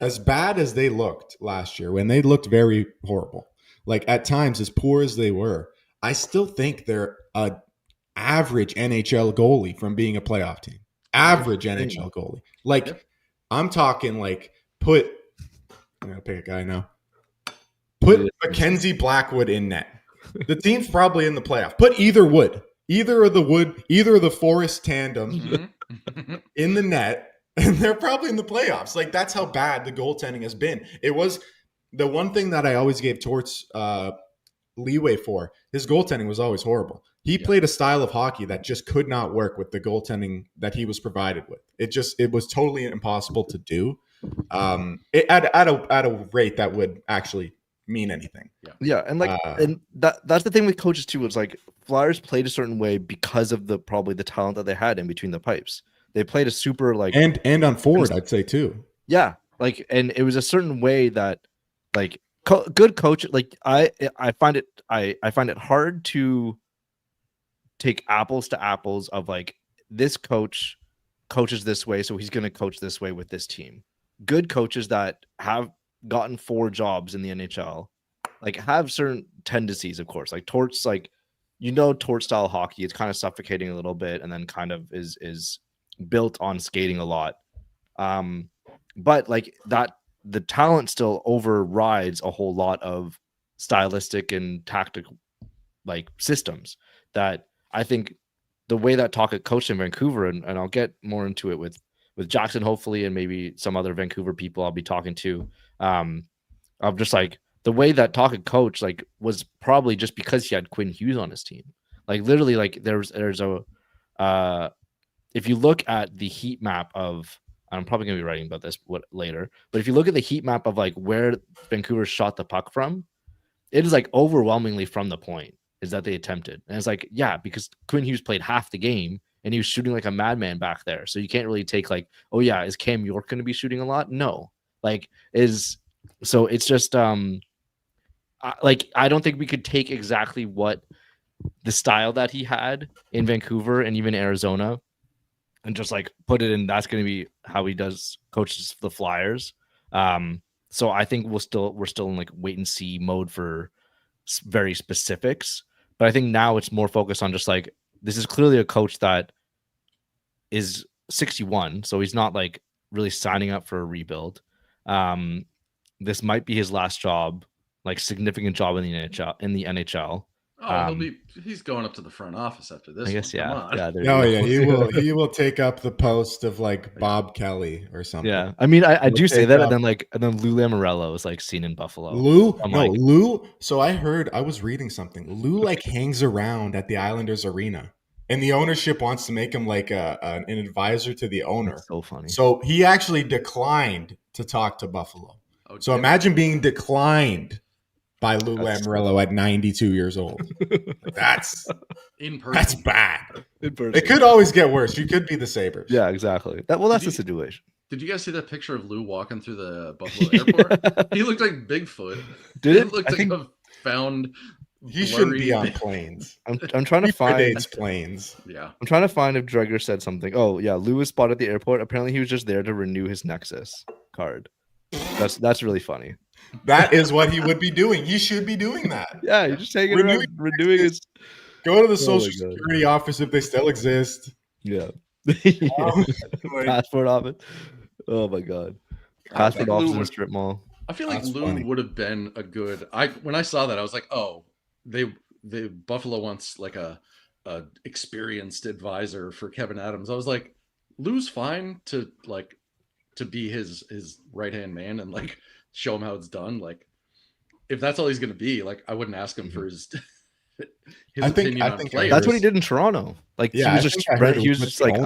as bad as they looked last year, when they looked very horrible, like at times as poor as they were, I still think they're a average NHL goalie from being a playoff team. Average NHL goalie. Like I'm talking like I'm gonna pick a guy now. Put Mackenzie Blackwood in net. The team's probably in the playoff. Put either of the Forest tandem in the net, and they're probably in the playoffs. Like that's how bad the goaltending has been. It was the one thing that I always gave Torts leeway for. His goaltending was always horrible. He played a style of hockey that just could not work with the goaltending that he was provided with. It was totally impossible to do at a rate that would actually mean anything. Yeah, and and that's the thing with coaches too. Is like Flyers played a certain way because of probably the talent that they had in between the pipes. They played a super like and on forward, I'd say too. Yeah, like and it was a certain way that like good coach. Like I find it hard to take apples to apples of like this coach coaches this way, so he's going to coach this way with this team. Good coaches that have gotten 4 jobs in the NHL like have certain tendencies, of course. Like Torts, like Tort style hockey, it's kind of suffocating a little bit, and then kind of is built on skating a lot. But like that, the talent still overrides a whole lot of stylistic and tactical like systems that I think the way that Tocchet coached in Vancouver, and I'll get more into it with Jackson, hopefully, and maybe some other Vancouver people I'll be talking to. Of just like the way that Tocchet coached, like was probably just because he had Quinn Hughes on his team. Like literally, like there's a if you look at the heat map of, I'm probably gonna be writing about this later, but if you look at the heat map of like where Vancouver shot the puck from, it is like overwhelmingly from the point is that they attempted. And it's like, yeah, because Quinn Hughes played half the game and he was shooting like a madman back there. So you can't really take like, oh yeah, is Cam York going to be shooting a lot? No. Like so it's just like I don't think we could take exactly what the style that he had in Vancouver and even Arizona and just like put it in, that's going to be how he coaches the Flyers. So I think we're still in like wait and see mode for very specifics. But I think now it's more focused on just like, this is clearly a coach that is 61. So he's not like really signing up for a rebuild. This might be his last job, like significant job in the NHL. Oh, he's going up to the front office after this. I guess, he will take up the post of like Bob Kelly or something. Yeah, I mean, I do say that, and then Lou Lamoriello is like seen in Buffalo. Lou. So I was reading something. Lou like hangs around at the Islanders arena, and the ownership wants to make him like an advisor to the owner. That's so funny. So he actually declined to talk to Buffalo. Oh, so imagine being declined by Lou Lamoriello at 92 years old. That's in person. That's bad. In person. It could always get worse. You could be the Sabres. Yeah, exactly. That's the situation. Did you guys see that picture of Lou walking through the Buffalo airport? He looked like Bigfoot. Did it? He looked like a found. He shouldn't be on planes. I'm trying to find planes. Yeah. I'm trying to find if Dreger said something. Oh yeah, Lou was spotted at the airport. Apparently he was just there to renew his Nexus card. That's really funny. That is what he would be doing. He should be doing that. Yeah, you're just taking renewing his. Go to the Social Security office if they still exist. Yeah. Passport office. Oh my god. Passport office in a strip mall. I feel like Lou would have been a good. When I saw that, I was like, oh, the Buffalo wants like a experienced advisor for Kevin Adams. I was like, Lou's fine to be his right hand man and like show him how it's done. Like, if that's all he's going to be, like, I wouldn't ask him for his opinion on players. That's what he did in Toronto. Like, yeah, he was just like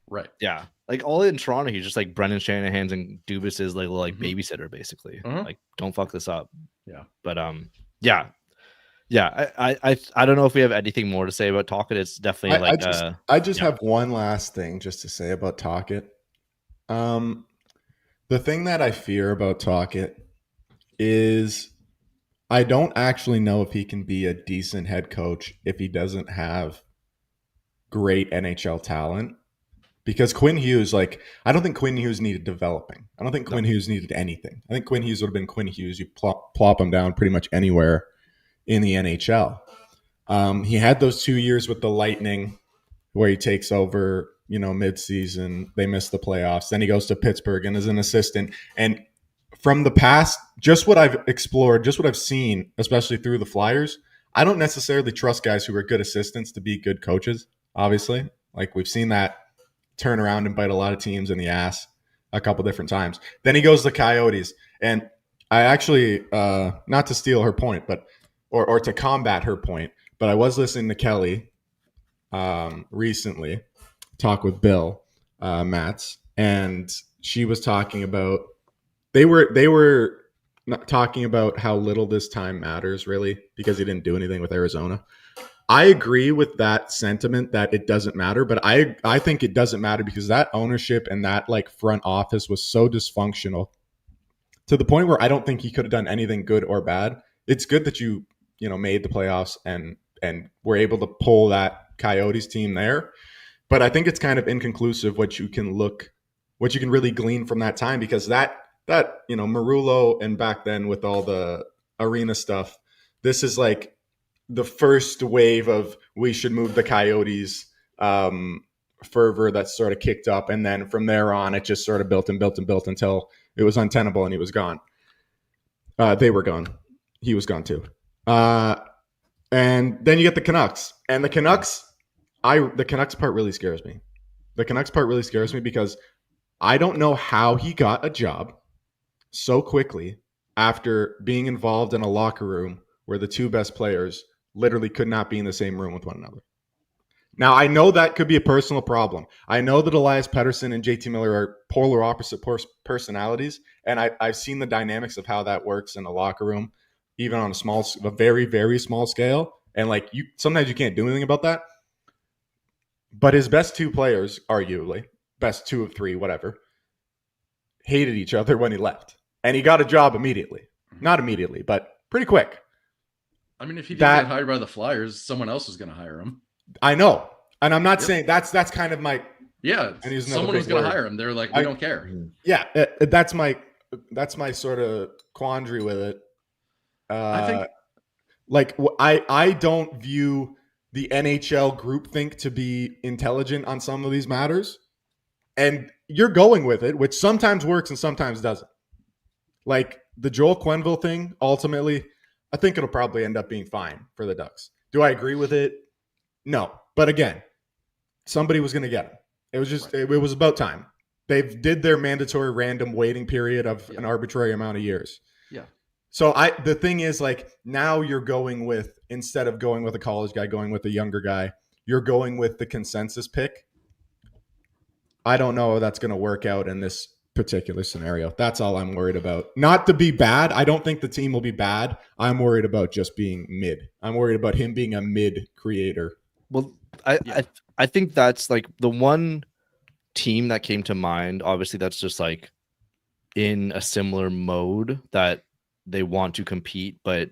right. Yeah, like all in Toronto, he's just like Brendan Shanahan's and Dubas's like little babysitter, basically. Like, don't fuck this up. Yeah, but yeah. I don't know if we have anything more to say about Tocchet. It's definitely I just have one last thing just to say about Tocchet. The thing that I fear about Tocchet is I don't actually know if he can be a decent head coach if he doesn't have great NHL talent. because Quinn Hughes, like, I don't think Quinn Hughes needed developing. I don't think Quinn Hughes needed anything. I think Quinn Hughes would have been Quinn Hughes. You plop him down pretty much anywhere in the NHL. He had those 2 years with the Lightning where he takes over, midseason. They miss the playoffs. Then he goes to Pittsburgh and is an assistant. And from the past, just what I've explored, just what I've seen, especially through the Flyers, I don't necessarily trust guys who are good assistants to be good coaches, obviously. Like, we've seen that turn around and bite a lot of teams in the ass a couple different times. Then he goes to Coyotes. And I actually, not to steal her point, but or to combat her point, but I was listening to Kelly recently talk with Bill Matz, and she was talking about they were not talking about how little this time matters really because he didn't do anything with Arizona. I agree with that sentiment that it doesn't matter, but I think it doesn't matter because that ownership and that like front office was so dysfunctional to the point where I don't think he could have done anything good or bad. It's good that you made the playoffs and were able to pull that Coyotes team there, but I think it's kind of inconclusive what you can really glean from that time because that Marullo and back then with all the arena stuff, this is like the first wave of we should move the Coyotes fervor that's sort of kicked up. And then from there on, it just sort of built and built and built until it was untenable and he was gone. They were gone. He was gone too. And then you get the Canucks. And the Canucks part really scares me. The Canucks part really scares me because I don't know how he got a job so quickly after being involved in a locker room where the two best players literally could not be in the same room with one another. Now, I know that could be a personal problem. I know that Elias Pettersson and JT Miller are polar opposite personalities, and I've seen the dynamics of how that works in a locker room, even on a very, very small scale. And like sometimes you can't do anything about that. But his best two players, arguably, best two of three, whatever, hated each other when he left. And he got a job immediately. Not immediately, but pretty quick. I mean, if he didn't get hired by the Flyers, someone else was going to hire him. I know. And I'm not saying that's kind of my... Yeah, someone was going to hire him. They're like, we don't care. Yeah, that's my sort of quandary with it. I don't view the NHL groupthink to be intelligent on some of these matters. And you're going with it, which sometimes works and sometimes doesn't. Like the Joel Quenneville thing, ultimately, I think it'll probably end up being fine for the Ducks. Do I agree with it? No. But again, somebody was going to get him. It was just, it was about time. They did their mandatory random waiting period of an arbitrary amount of years. Yeah. So the thing is, like, now you're going with, instead of going with a college guy, going with a younger guy, you're going with the consensus pick. I don't know how that's going to work out in this particular scenario. That's all I'm worried about. Not to be bad. I don't think the team will be bad. I'm worried about just being mid. I'm worried about him being a mid creator. Well, I think that's like the one team that came to mind. Obviously, that's just like in a similar mode that they want to compete, but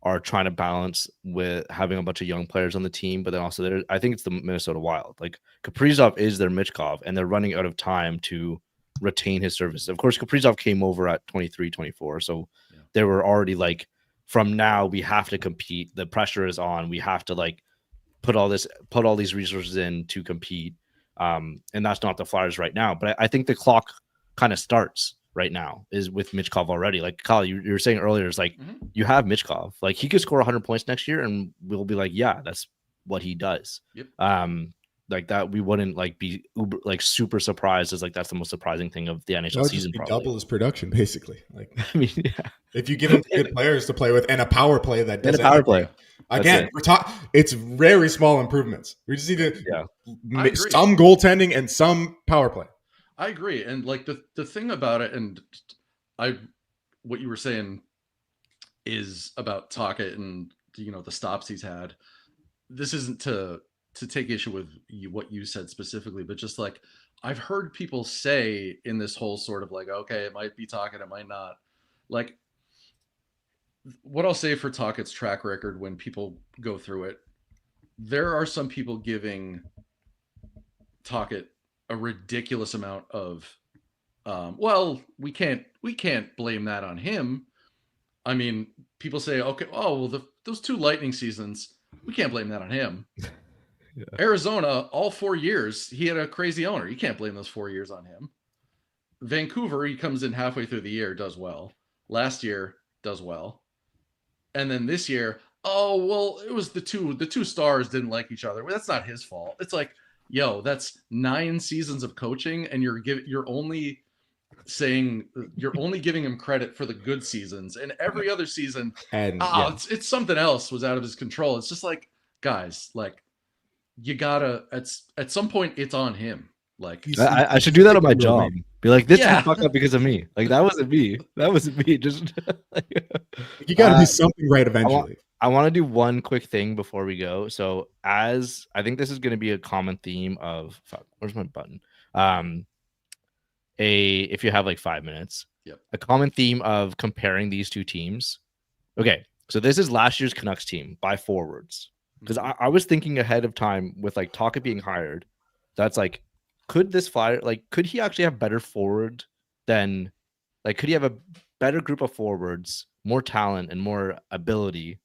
are trying to balance with having a bunch of young players on the team. But then also, I think it's the Minnesota Wild. Like Kaprizov is their Michkov, and they're running out of time to retain his services. Of course, Kaprizov came over at 23, 24. So they were already like, from now, we have to compete. The pressure is on. We have to like put all these resources in to compete. And that's not the Flyers right now. But I think the clock kind of starts right now is with Michkov already. Like Kyle, you were saying earlier, it's like you have Michkov. Like he could score 100 points next year, and we'll be like, yeah, that's what he does. Yep. Like that, we wouldn't like be super surprised as like that's the most surprising thing of the NHL season. Probably double his production, basically. Like I mean, yeah. If you give him good players to play with and a power play that does power play. Again, it's very small improvements. We just need to some goaltending and some power play. I agree. And like the thing about it, and what you were saying is about Tocchet and the stops he's had. This isn't to take issue with what you said specifically, but just like I've heard people say in this whole sort of like, okay, it might be Tocchet, it might not. Like what I'll say for Tocchet's track record when people go through it, there are some people giving Tocchet a ridiculous amount of well, we can't blame that on him. I mean, people say, okay, oh well, those 2 Lightning seasons, we can't blame that on him. Yeah. Arizona, all 4 years, he had a crazy owner. You can't blame those 4 years on him. Vancouver, he comes in halfway through the year, does well. Last year, does well. And then this year, oh well, it was the two stars didn't like each other. Well, that's not his fault. It's like, yo, that's 9 seasons of coaching, and you're only giving him credit for the good seasons, and every other season, and it's something else was out of his control. It's just like, guys, like, you gotta at some point it's on him. Like, I should do that on my job. Be like, this is fucked up because of me. Like, that wasn't me. That wasn't me. Just you got to do something right eventually. I want to do one quick thing before we go. So, as I think this is going to be a common theme of where's my button? If you have like 5 minutes, a common theme of comparing these two teams. Okay, so this is last year's Canucks team by forwards, because I was thinking ahead of time with like Tocchet being hired. That's like, could this Flyer, like, could he actually have better forward than, like, could he have a better group of forwards, more talent and more ability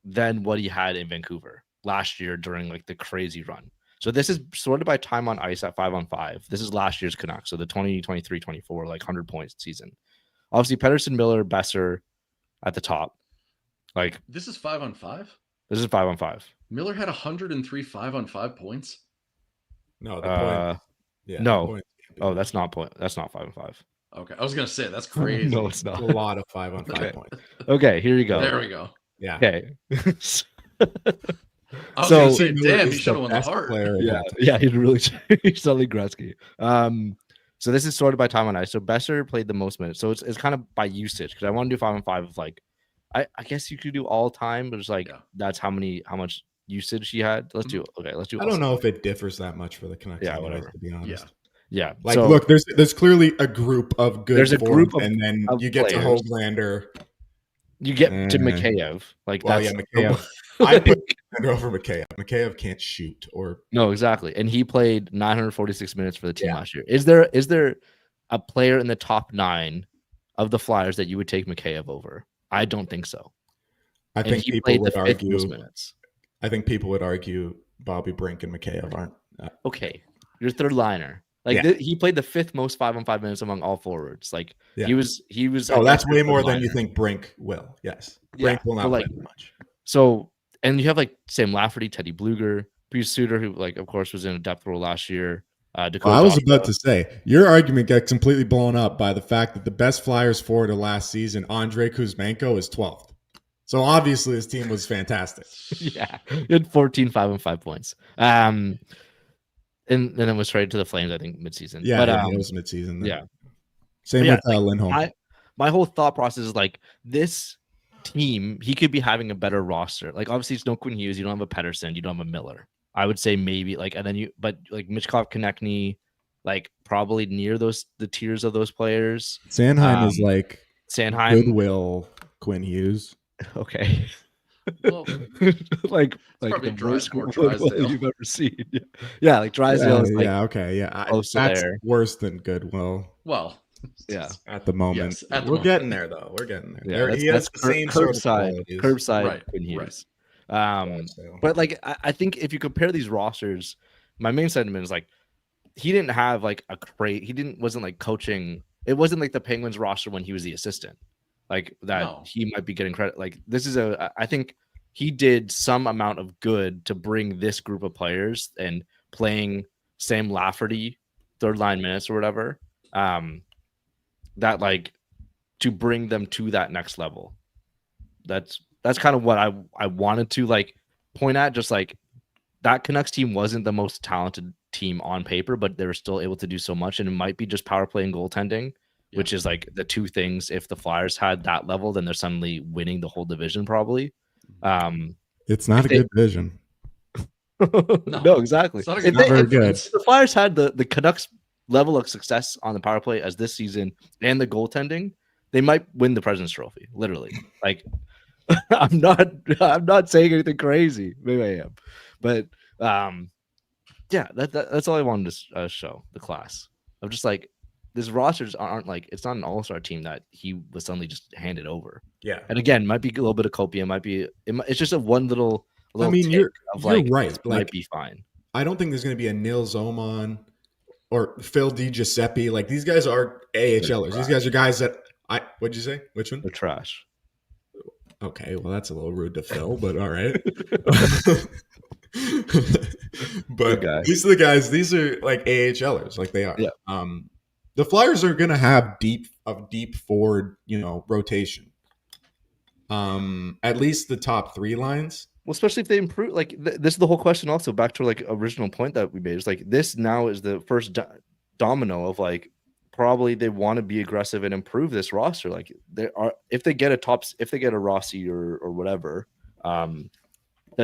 than what he had in Vancouver last year during like the crazy run? So this is sorted by time on ice at 5-on-5. This is last year's Canucks, so the 2023-24, like 100 points season. Obviously, Pettersson, Miller, Besser at the top. Like, this is 5-on-5. This is 5-on-5. Miller had 103 5-on-5 points. No, the point. Yeah, no. Point. Oh, that's not point. That's not 5-on-5. Okay, I was gonna say that's crazy. No, it's not. A lot of 5-on-5 points. Okay, here you go. There we go. Yeah. Okay. I was gonna say, damn, he should have won the Hart. Yeah, he's really he's totally Gretzky. So this is sorted by time on ice. So Besser played the most minutes. So it's kind of by usage, because I want to do 5-on-5 of like, I guess you could do all time, but it's like that's how much usage he had. Let's do I don't know if it differs that much for the Canucks. Yeah, whatever. To be honest. Yeah. Like, so, look, there's clearly a group of good. There's a group of, and then you get players. to Hoglander. You get to Mikheyev. Like, well, that's Mikheyev. I put over Mikheyev. Mikheyev can't shoot or no, exactly. And he played 946 minutes for the team last year. Is there a player in the top 9 of the Flyers that you would take Mikheyev over? I don't think so. I think he people played would the argue. Most minutes. I think people would argue Bobby Brink and Mikheyev aren't. Okay, your third liner. Like, he played the 5th most 5-on-5 minutes among all forwards. Like, he was. Oh, that's way more than you think Brink will. Yes, Brink will not play much. So, and you have like Sam Lafferty, Teddy Bluger, Bruce Suter, who like of course was in a depth role last year. I was about to say your argument got completely blown up by the fact that the best Flyers forward of last season, Andrei Kuzmenko, is 12th. So obviously his team was fantastic. Yeah, he had 14 5-on-5 points. And then it was traded to the Flames, I think, midseason. Yeah, but, it was midseason. Then. Yeah. Same with Lindholm. My whole thought process is like, this team, he could be having a better roster. Like, obviously, it's no Quinn Hughes. You don't have a Pettersson. You don't have a Miller. I would say maybe like, and then but like Michkov, Konechny, like probably near the tiers of those players. Sanheim is like Sanheim, Goodwill, Quinn Hughes. Okay. Well, like the worst you've ever seen. Yeah, like Drysdale is like that's worse than Goodwill. Well, at the moment. Yes, we're getting there though. We're getting there. Yeah, he has the same curbside Quinn Hughes. But like, I think if you compare these rosters, my main sentiment is like, he didn't have like wasn't like coaching. It wasn't like the Penguins roster when he was the assistant. Like that, he might be getting credit. Like, this is I think he did some amount of good to bring this group of players, and playing Sam Lafferty 3rd line minutes or whatever, that like to bring them to that next level. That's kind of what I wanted to like point at. Just like, that Canucks team wasn't the most talented team on paper, but they were still able to do so much, and it might be just power play and goaltending. Which is like the two things. If the Flyers had that level, then they're suddenly winning the whole division, probably. It's not a good division. No, exactly. Not very good. If the Flyers had the Canucks level of success on the power play as this season and the goaltending, they might win the President's Trophy. Literally, like, I'm not saying anything crazy. Maybe I am, but Yeah, that's all I wanted to show the class of just like these rosters aren't like it's not an all-star team that he was suddenly just handed over. Yeah. And again, might be a little bit of copium, it's just a one little I mean, tick you're of like right. this Like, might be fine. I don't think there's going to be a Nils Oman or Phil DiGiuseppe. Like, these guys are AHLers. These guys are guys that what'd you say? Which one? They're trash. Okay, well, that's a little rude to Phil, but all right. But these are the guys. These are like AHLers, like they are. Yeah. The Flyers are going to have deep forward, rotation. At least the top 3 lines. Well, especially if they improve. Like this is the whole question. Also, back to like original point that we made. It's like this now is the first domino of like probably they want to be aggressive and improve this roster. Like if they get a Rossi or whatever, then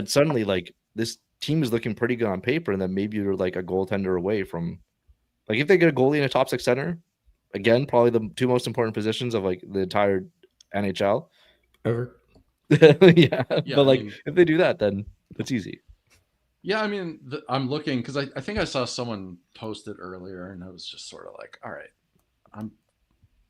suddenly like this team is looking pretty good on paper, and then maybe you're like a goaltender away from, like if they get a goalie and a top 6 center, again probably the 2 most important positions of like the entire NHL ever. yeah, but like if they do that, then it's easy. Yeah, I mean, I'm looking because I think I saw someone post it earlier, and I was just sort of like, all right,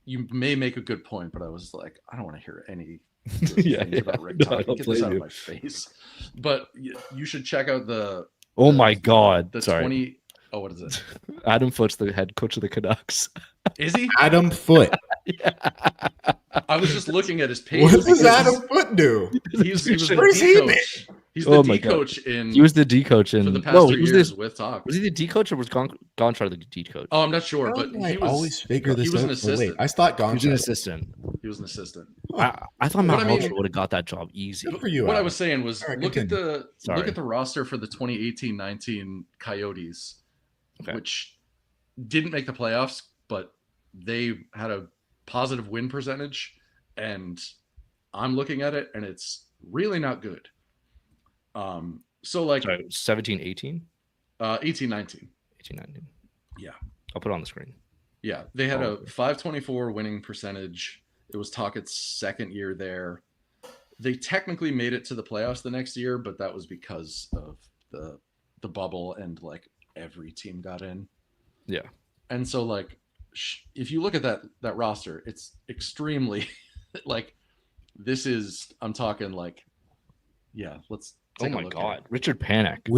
you may make a good point, but I was like, I don't want to hear any things about Rick Tocchet. Get this out of my face. But you should check out the. Oh my God! The Sorry. 20. Oh, what is it? Adam Foote's the head coach of the Canucks. Is he? Adam Foote. Yeah. I was just looking at his page. What does Adam Foote do? He was the D coach. He's the D coach in. He was the D coach in for the past 3 years with Tocchet. Was he the D coach or was Gonchar the D coach? Oh, I'm not sure, but he was. Always figure this he was out. An assistant. I thought Gonchar was an assistant. He was an assistant. I thought Matt Holtz would have got that job easy. Good for you. What Adam. I was saying was look at the roster for the 2018-19 Coyotes, which didn't make the playoffs, but they had a positive win percentage, and I'm looking at it and it's really not good. So like 17, 18? 18, 19. 18, 19. Yeah. I'll put it on the screen. Yeah. They had a 524 winning percentage. It was Tocchet's second year there. They technically made it to the playoffs the next year, but that was because of the bubble and like every team got in. Yeah. And so like if you look at that roster, it's extremely like I'm talking like, yeah, let's take a look. Oh my God. Richard Panik.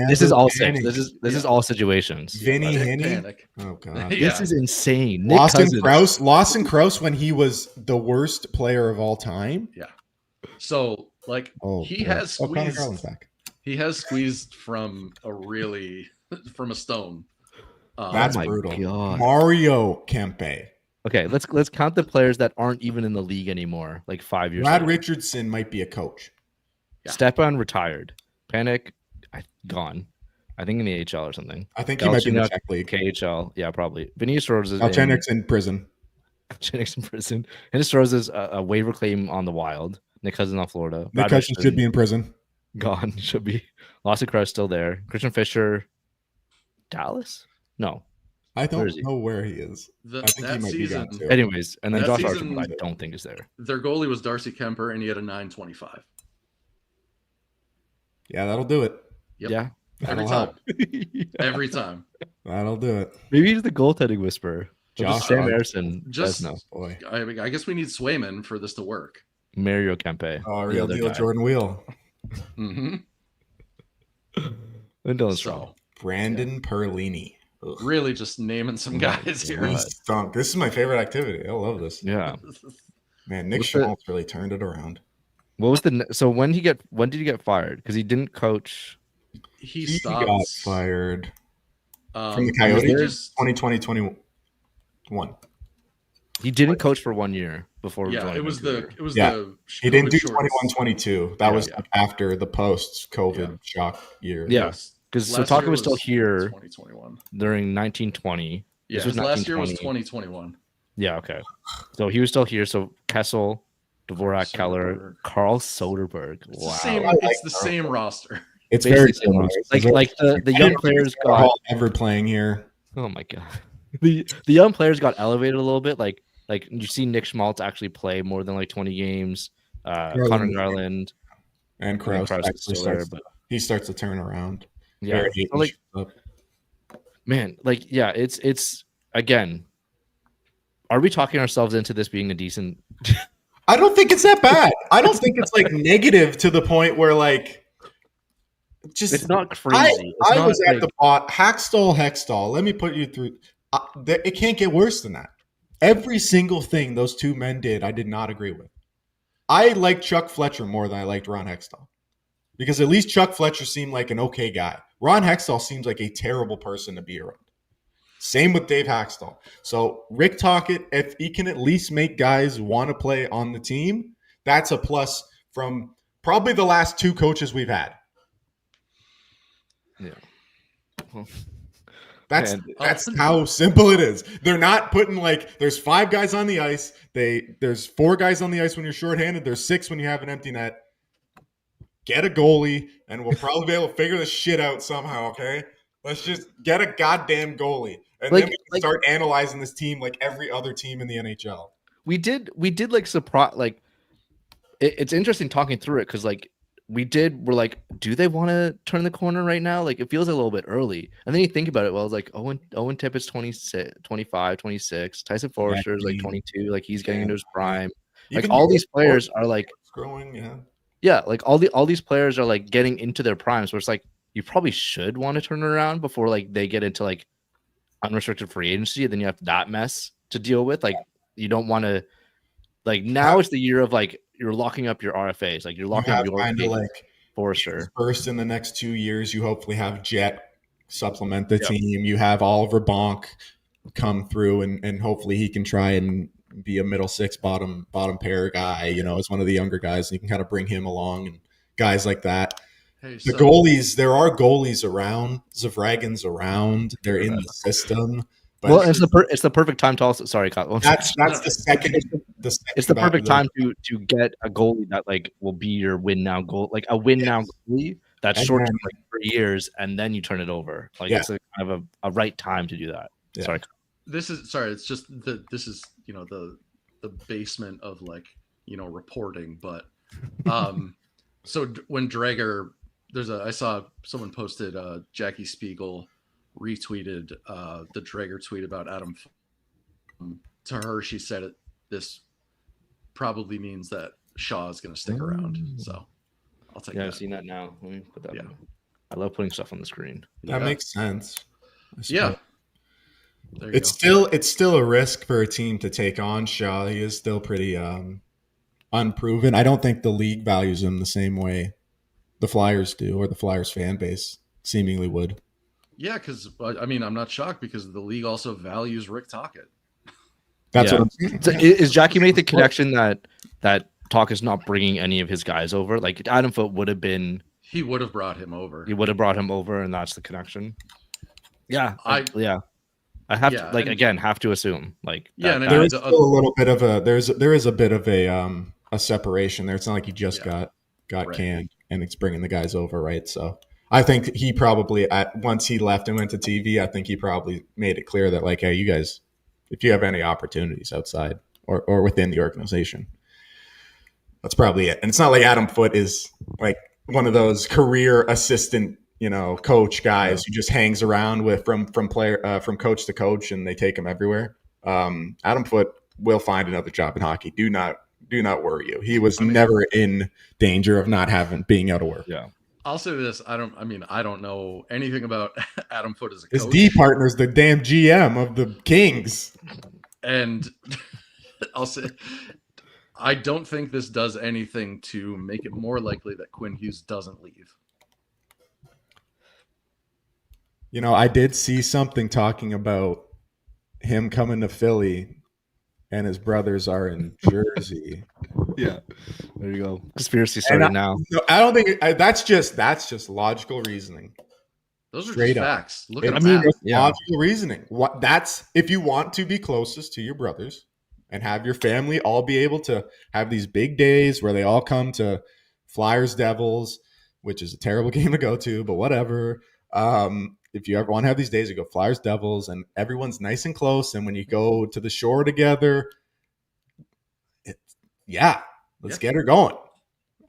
This is all six. This is all situations. Vinny Henny. Oh God. This is insane. Lawson Krause when he was the worst player of all time. Yeah. So like he has squeezed. He has squeezed from a stone. That's brutal. God. Mario Kempe. Okay, let's count the players that aren't even in the league anymore. Like 5 years. Brad Richardson might be a coach. Yeah. Stepan retired. Panik, gone. I think in the AHL or something. I think he might be in the Czech league. KHL, yeah, probably. Vinicius Rose is Galchenyuk's in prison. Galchenyuk's in prison. Vinicius Rose is a waiver claim on the Wild. Nick Cousins on Florida. Nick Cousins should be in prison. Gone. Should be. Lawson Krause still there. Christian Fischer. Dallas? No. I don't know where he is. I think he might be there too. Anyways, and then Josh Archibald I don't think is there. Their goalie was Darcy Kemper, and he had a 925. Yeah, that'll do it. Yep. Yeah. Every time. Every time. That'll do it. Maybe he's the goaltending whisperer. Josh Sam Harrison. Boy. I guess we need Swayman for this to work. Mario Kempe. Oh, real deal Jordan Wheel. Mm-hmm. And Dylan Strong. Brandon Perlini. Ugh. Really just naming some guys here. Stunk. This is my favorite activity. I love this. Yeah. Man, Nick Schmaltz really turned it around. What was when did he get fired? Because he didn't coach. He got fired from the Coyotes 2020-21. He didn't coach for 1 year before. Yeah, it was the he didn't do 21-22. That was after the post-COVID shock year. Yes. Because Tocchet was still here 2021 during 1920. Yeah, his last year was 2021. Yeah, okay. So he was still here. So Kessel, Dvorak, Keller, Carl Soderberg. It's the same roster. It's very similar. Like the young players got ever playing here. Oh my God. The young players got elevated a little bit. Like you see Nick Schmaltz actually play more than like 20 games. Connor Garland and Krause still there, but he starts to turn around. Yeah. Barrett Hayton So, like, shows up. man, like, yeah, it's again, are we talking ourselves into this being a decent? I don't think it's that bad. I don't think it's like negative to the point where like just It's not crazy. It's I not was at like the bot Hextall. Let me put you through. It can't get worse than that. Every single thing those two men did, I did not agree with. I liked Chuck Fletcher more than I liked Ron Hextall because at least Chuck Fletcher seemed like an okay guy. Ron Hextall seems like a terrible person to be around. Same with Dave Haxtell. So Rick Tocchet, if he can at least make guys want to play on the team, that's a plus from probably the last two coaches we've had. yeah. Well, That's man, that's how simple it is. They're not putting like there's 5 guys on the ice. There's 4 guys on the ice when you're shorthanded. There's 6 when you have an empty net. Get a goalie, and we'll probably be able to figure this shit out somehow. Okay, let's just get a goddamn goalie, and Like- then we can start analyzing this team like every other team in the NHL. we did like surprise, like it's interesting talking through it because like we're like, do they want to turn the corner right now? Like it feels a little bit early, and then you think about it. Well, it's like Owen Tippett's 26, 25, 26. Tyson Forrester is like 22. Like he's getting into his prime. Like all these players are like growing, like all these players are like getting into their primes. Where it's like you probably should want to turn it around before like they get into like unrestricted free agency, and then you have that mess to deal with. Like you don't want to. Like now it's the year of like you're locking up your RFAs, like you're locking up your kind of like Forrester. First in the next 2 years, you hopefully have Jet supplement the team. You have Oliver Bonk come through, and hopefully he can try and be a middle 6 bottom pair guy. You know, as one of the younger guys, and you can kind of bring him along and guys like that. Hey, the goalies, there are goalies around. Zavragin's around. They're in the system. But well, it's the perfect time to also. Sorry, Kyle. That's the second. It's the perfect time to get a goalie that like will be your win now goal, like a win now goalie that's short term, like 3 years, and then you turn it over. Like it's a kind of a right time to do that. Yeah. Sorry. It's just this is the basement of like reporting, but so when Drager, I saw someone posted Jackie Spiegel retweeted the Drager tweet about Adam. To her, she said this probably means that Shaw is going to stick around. So I'll take that. I've seen that now. Let me put that in. I love putting stuff on the screen. That makes sense. Yeah. It's still a risk for a team to take on Shaw. He is still pretty unproven. I don't think the league values him the same way the Flyers do, or the Flyers fan base seemingly would. Yeah, because I mean, I'm not shocked because the league also values Rick Tocchet. That's what I'm saying. So is Jackie made the connection that Tocchet's not bringing any of his guys over? Like Adam Foote would have been. He would have brought him over. He would have brought him over, and that's the connection. Yeah, I have to have to assume like there is still a little bit of a there is a bit of a separation there. It's not like he just got canned and it's bringing the guys over, right? So I think he probably once he left and went to TV, I think he probably made it clear that like, hey, you guys, if you have any opportunities outside or within the organization, that's probably it. And it's not like Adam Foote is like one of those career assistant, coach guys who just hangs around with from coach to coach and they take him everywhere. Adam Foote will find another job in hockey. Do not worry you. He was never in danger of being out of work. Yeah. I'll say this. I don't know anything about Adam Foote as a coach. His D partner's the damn GM of the Kings. And I'll say, I don't think this does anything to make it more likely that Quinn Hughes doesn't leave. I did see something talking about him coming to Philly and his brothers are in Jersey. Yeah. There you go. Conspiracy started now. No, I don't think that's just logical reasoning. Those are just facts. Look at logical reasoning. That's if you want to be closest to your brothers and have your family all be able to have these big days where they all come to Flyers Devils, which is a terrible game to go to, but whatever. If you ever want to have these days, you go Flyers Devils and everyone's nice and close. And when you go to the shore together, let's get her going.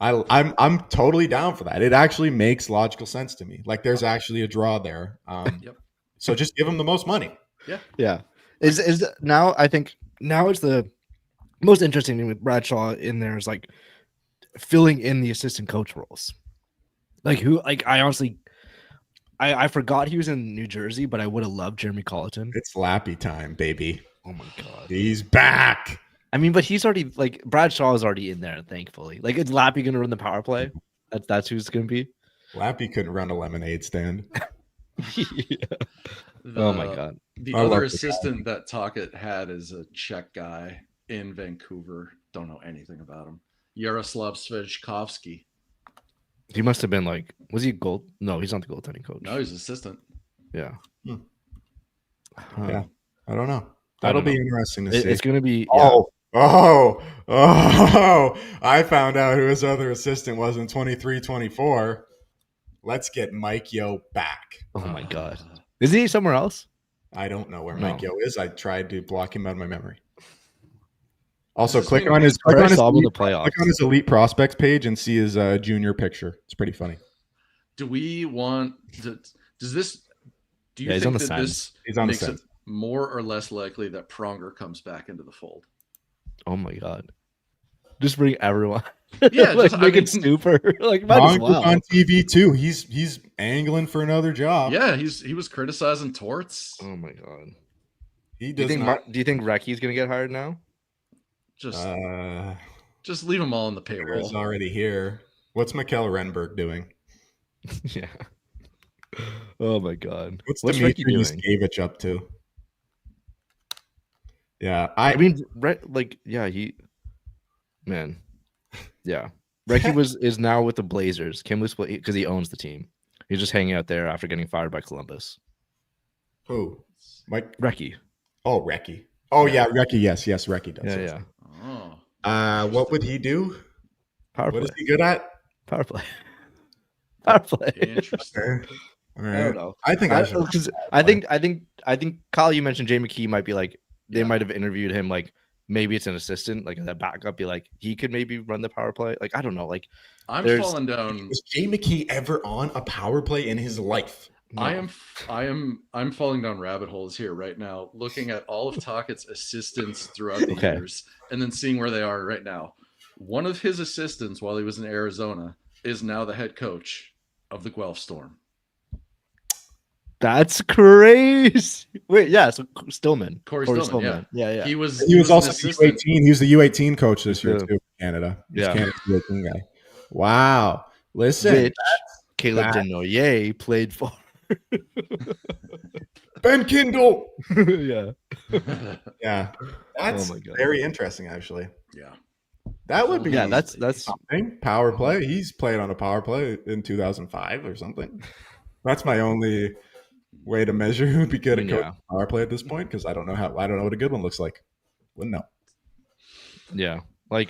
I'm totally down for that. It actually makes logical sense to me. Like there's actually a draw there. Yep. So just give him the most money. Yeah. Is now I think now is the most interesting thing with Bradshaw in there is like filling in the assistant coach roles. Like who like I honestly I forgot he was in New Jersey, but I would have loved Jeremy Colleton. It's Lappy time, baby. Oh my god. He's back. I mean, but he's already like Bradshaw is already in there, thankfully. Like is Lappy gonna run the power play? That's who's gonna be. Lappy couldn't run a lemonade stand. Yeah. Oh my god. The I love other the assistant that Tocchet had is a Czech guy in Vancouver. Don't know anything about him. Yaroslav Svejkovsky. He must have been like, was he gold? No, he's not the goaltending coach. No, he's assistant. Yeah. Hmm. Huh. Yeah. I don't know. I That'll don't be know. interesting to see. It's gonna be. Oh, I found out who his other assistant was in 23-24. Let's get Mike Yo back. Oh my god. Is he somewhere else? I don't know where No. Mike Yo is. I tried to block him out of my memory. Also, Does this click mean- on his I saw him in the playoffs. click on his elite prospects page and see his junior picture. It's pretty funny. Do we want to, does this, do you Yeah, he's think on the that this Sens. He's on the makes it Sens. more or less likely that Pronger comes back into the fold? Oh my god. Just bring everyone. Yeah, like just- I make mean- it super. Like might as Pronger's well. on TV too. He's angling for another job. Yeah, he was criticizing torts. Oh my god. He Do you does think not. do you think Recky's gonna get hired now? Just leave them all on the He's payroll. already here. What's Mikkel Renberg doing? Yeah. Oh my god. What's Ricky Dmitry doing? Yuskevich up to? Yeah, I mean, he, man, yeah. Recky is now with the Blazers. Kimley's because he owns the team. He's just hanging out there after getting fired by Columbus. who? Mike? Recky. Oh, Recky. Oh yeah, Recky. Yes, Recky does. Yeah, yes. yeah. Oh, What would he do? Power What play. is he good at? Power play. Power play. interesting. All I right. don't know. I think I should. I think Kyle, you mentioned Jay McKee might be like they might have interviewed him like maybe it's an assistant like that backup. Be like he could maybe run the power play. Like I don't know. Like I'm There's- falling down. Was Jay McKee ever on a power play in his life? no. I'm falling down rabbit holes here right now, looking at all of Tocchet's assistants throughout the Okay. years, and then seeing where they are right now. One of his assistants, while he was in Arizona, is now the head coach of the Guelph Storm. That's crazy. Wait, yeah. So Stillman, Corey Corey Stillman, yeah. He was He was an also the assistant. U18. He was the U18 coach this year Yeah. too. Canada. He's Yeah. Canada's U18 guy. Wow. Listen, Which Caleb that- Denoyer played for. Ben Kindle. Yeah. Yeah, that's Oh my God. very interesting. Actually, Yeah. that would be Yeah, that's something. Power play. He's played on a power play in 2005 or something. That's my only way to measure who'd be good at Yeah. coaching power play at this point because I don't know what a good one looks like. Wouldn't know. yeah. Like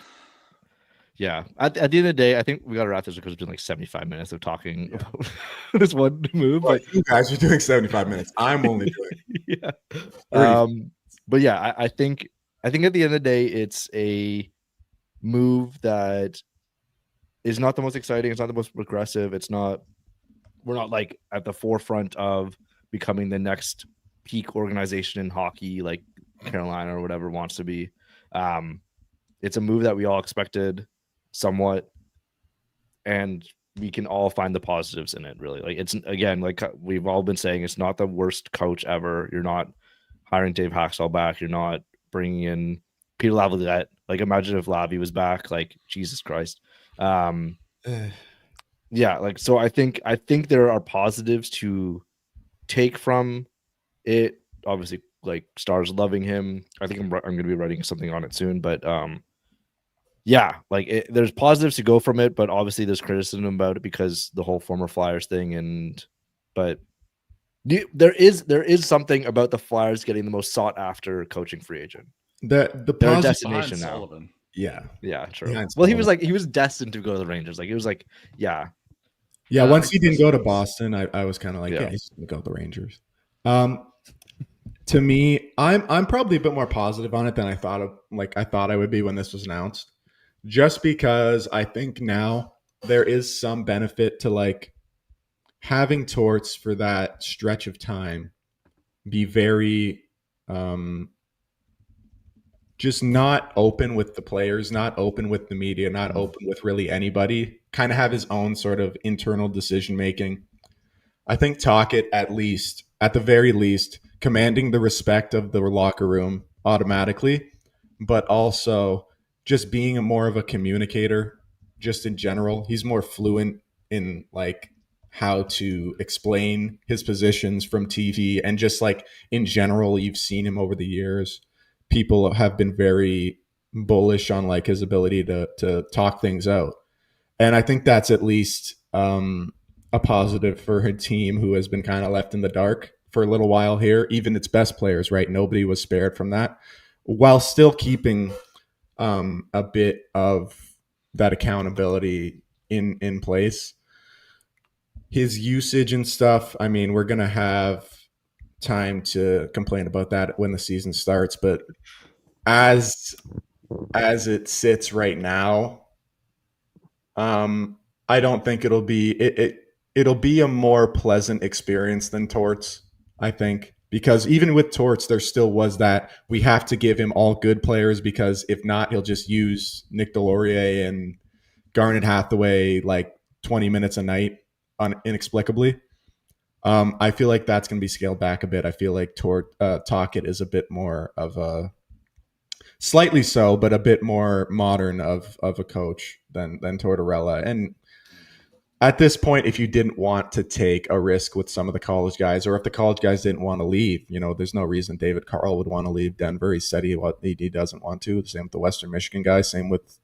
yeah. At the end of the day, I think we gotta wrap this because it's been like 75 minutes of talking about this one move. But But you guys are doing 75 minutes. I'm only doing yeah. 30. But yeah, I think at the end of the day, it's a move that is not the most exciting. It's not the most progressive. We're not like at the forefront of becoming the next peak organization in hockey, like Carolina or whatever wants to be. It's a move that we all expected somewhat, and we can all find the positives in it. Really, like it's again, like we've all been saying, it's not the worst coach ever. You're not hiring Dave Haxall back. You're not bringing in Peter Laviolette. Like imagine if Lavi was back. Like Jesus Christ. Yeah, like so I think there are positives to take from it. Obviously, like Stars loving him. I think I'm going to be writing something on it soon, but yeah, like there's positives to go from it, but obviously there's criticism about it because the whole former Flyers thing but there is something about the Flyers getting the most sought after coaching free agent. The They're a positive, destination now. Sullivan. yeah. Yeah, true. Behind Well, he Sullivan. was destined to go to the Rangers. Like it was like, yeah. Yeah, Yeah, once I he didn't guess go to it's- Boston, I was kind of like, Yeah. yeah, he's gonna go to the Rangers. To me, I'm probably a bit more positive on it than I thought I would be when this was announced. just because I think now there is some benefit to like having Torts for that stretch of time be very just not open with the players, not open with the media, not open with really anybody, kind of have his own sort of internal decision making. I think Tocchet, at the very least, commanding the respect of the locker room automatically, but also just being more of a communicator, just in general. He's more fluent in like how to explain his positions from TV, and just like in general, you've seen him over the years. People have been very bullish on like his ability to talk things out. And I think that's at least a positive for her team, who has been kind of left in the dark for a little while here. Even its best players, right? Nobody was spared from that, while still keeping a bit of that accountability in place. His usage and stuff, I mean, we're gonna have time to complain about that when the season starts, but as it sits right now, I don't think it'll be it'll be a more pleasant experience than Torts, I think, because even with Torts, there still was that we have to give him all good players, because if not, he'll just use Nick Delorier and Garnet Hathaway like 20 minutes a night inexplicably. I feel like that's going to be scaled back a bit. I feel like Tocchet is a bit more of a, slightly so, but a bit more modern of a coach than Tortorella. And at this point, if you didn't want to take a risk with some of the college guys, or if the college guys didn't want to leave, there's no reason David Carl would want to leave Denver. He said he doesn't want to. The same with the Western Michigan guy. Same with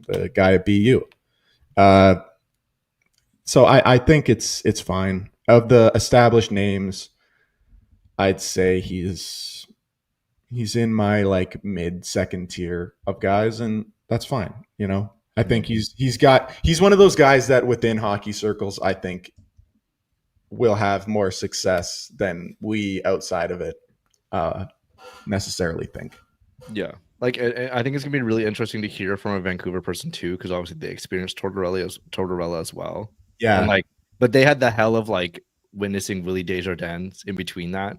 the guy at BU. So I think it's fine. Of the established names, I'd say he's in my like mid second tier of guys, and that's fine. I think he's one of those guys that within hockey circles, I think, will have more success than we outside of it necessarily think. Yeah. Like, I think it's gonna be really interesting to hear from a Vancouver person too, because obviously they experienced Tortorella as well. Yeah. And but they had the hell of like witnessing Willie Desjardins in between that,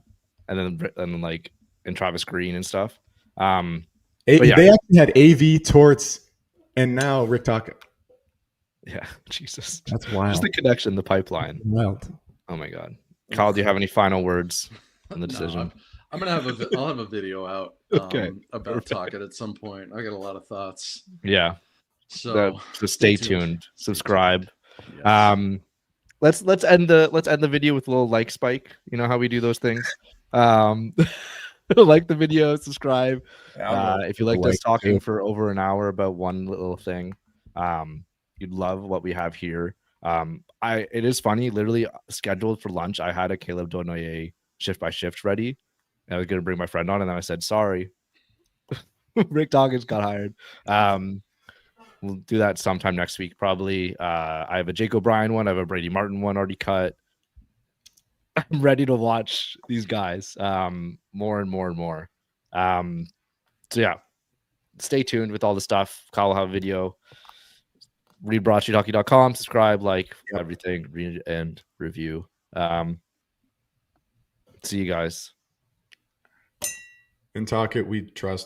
and then like and Travis Green and stuff. But yeah. They actually had AV, Torts, and now Rick Tocchet. Yeah, Jesus, that's wild. Just the connection, the pipeline. Wild. Oh my God, Kyle, do you have any final words on the decision? No, I'll have a video out about Tocchet at some point. I got a lot of thoughts. Yeah. So stay tuned. Subscribe. Yes. Let's end the video with a little like spike. You know how we do those things. Like the video, subscribe. If you liked us talking for over an hour about one little thing, you'd love what we have here. It is funny, literally scheduled for lunch, I had a Caleb Donoye shift by shift ready. I was gonna bring my friend on, and then I said sorry. Rick Tocchet got hired. We'll do that sometime next week, probably. I have a Jake O'Brien one. I have a Brady Martin one already cut. I'm ready to watch these guys more and more and more. So yeah, stay tuned with all the stuff. Kyle will have a video. Read broadsheethockey.com. Subscribe, like everything, read and review. See you guys. In Tocchet, we trust.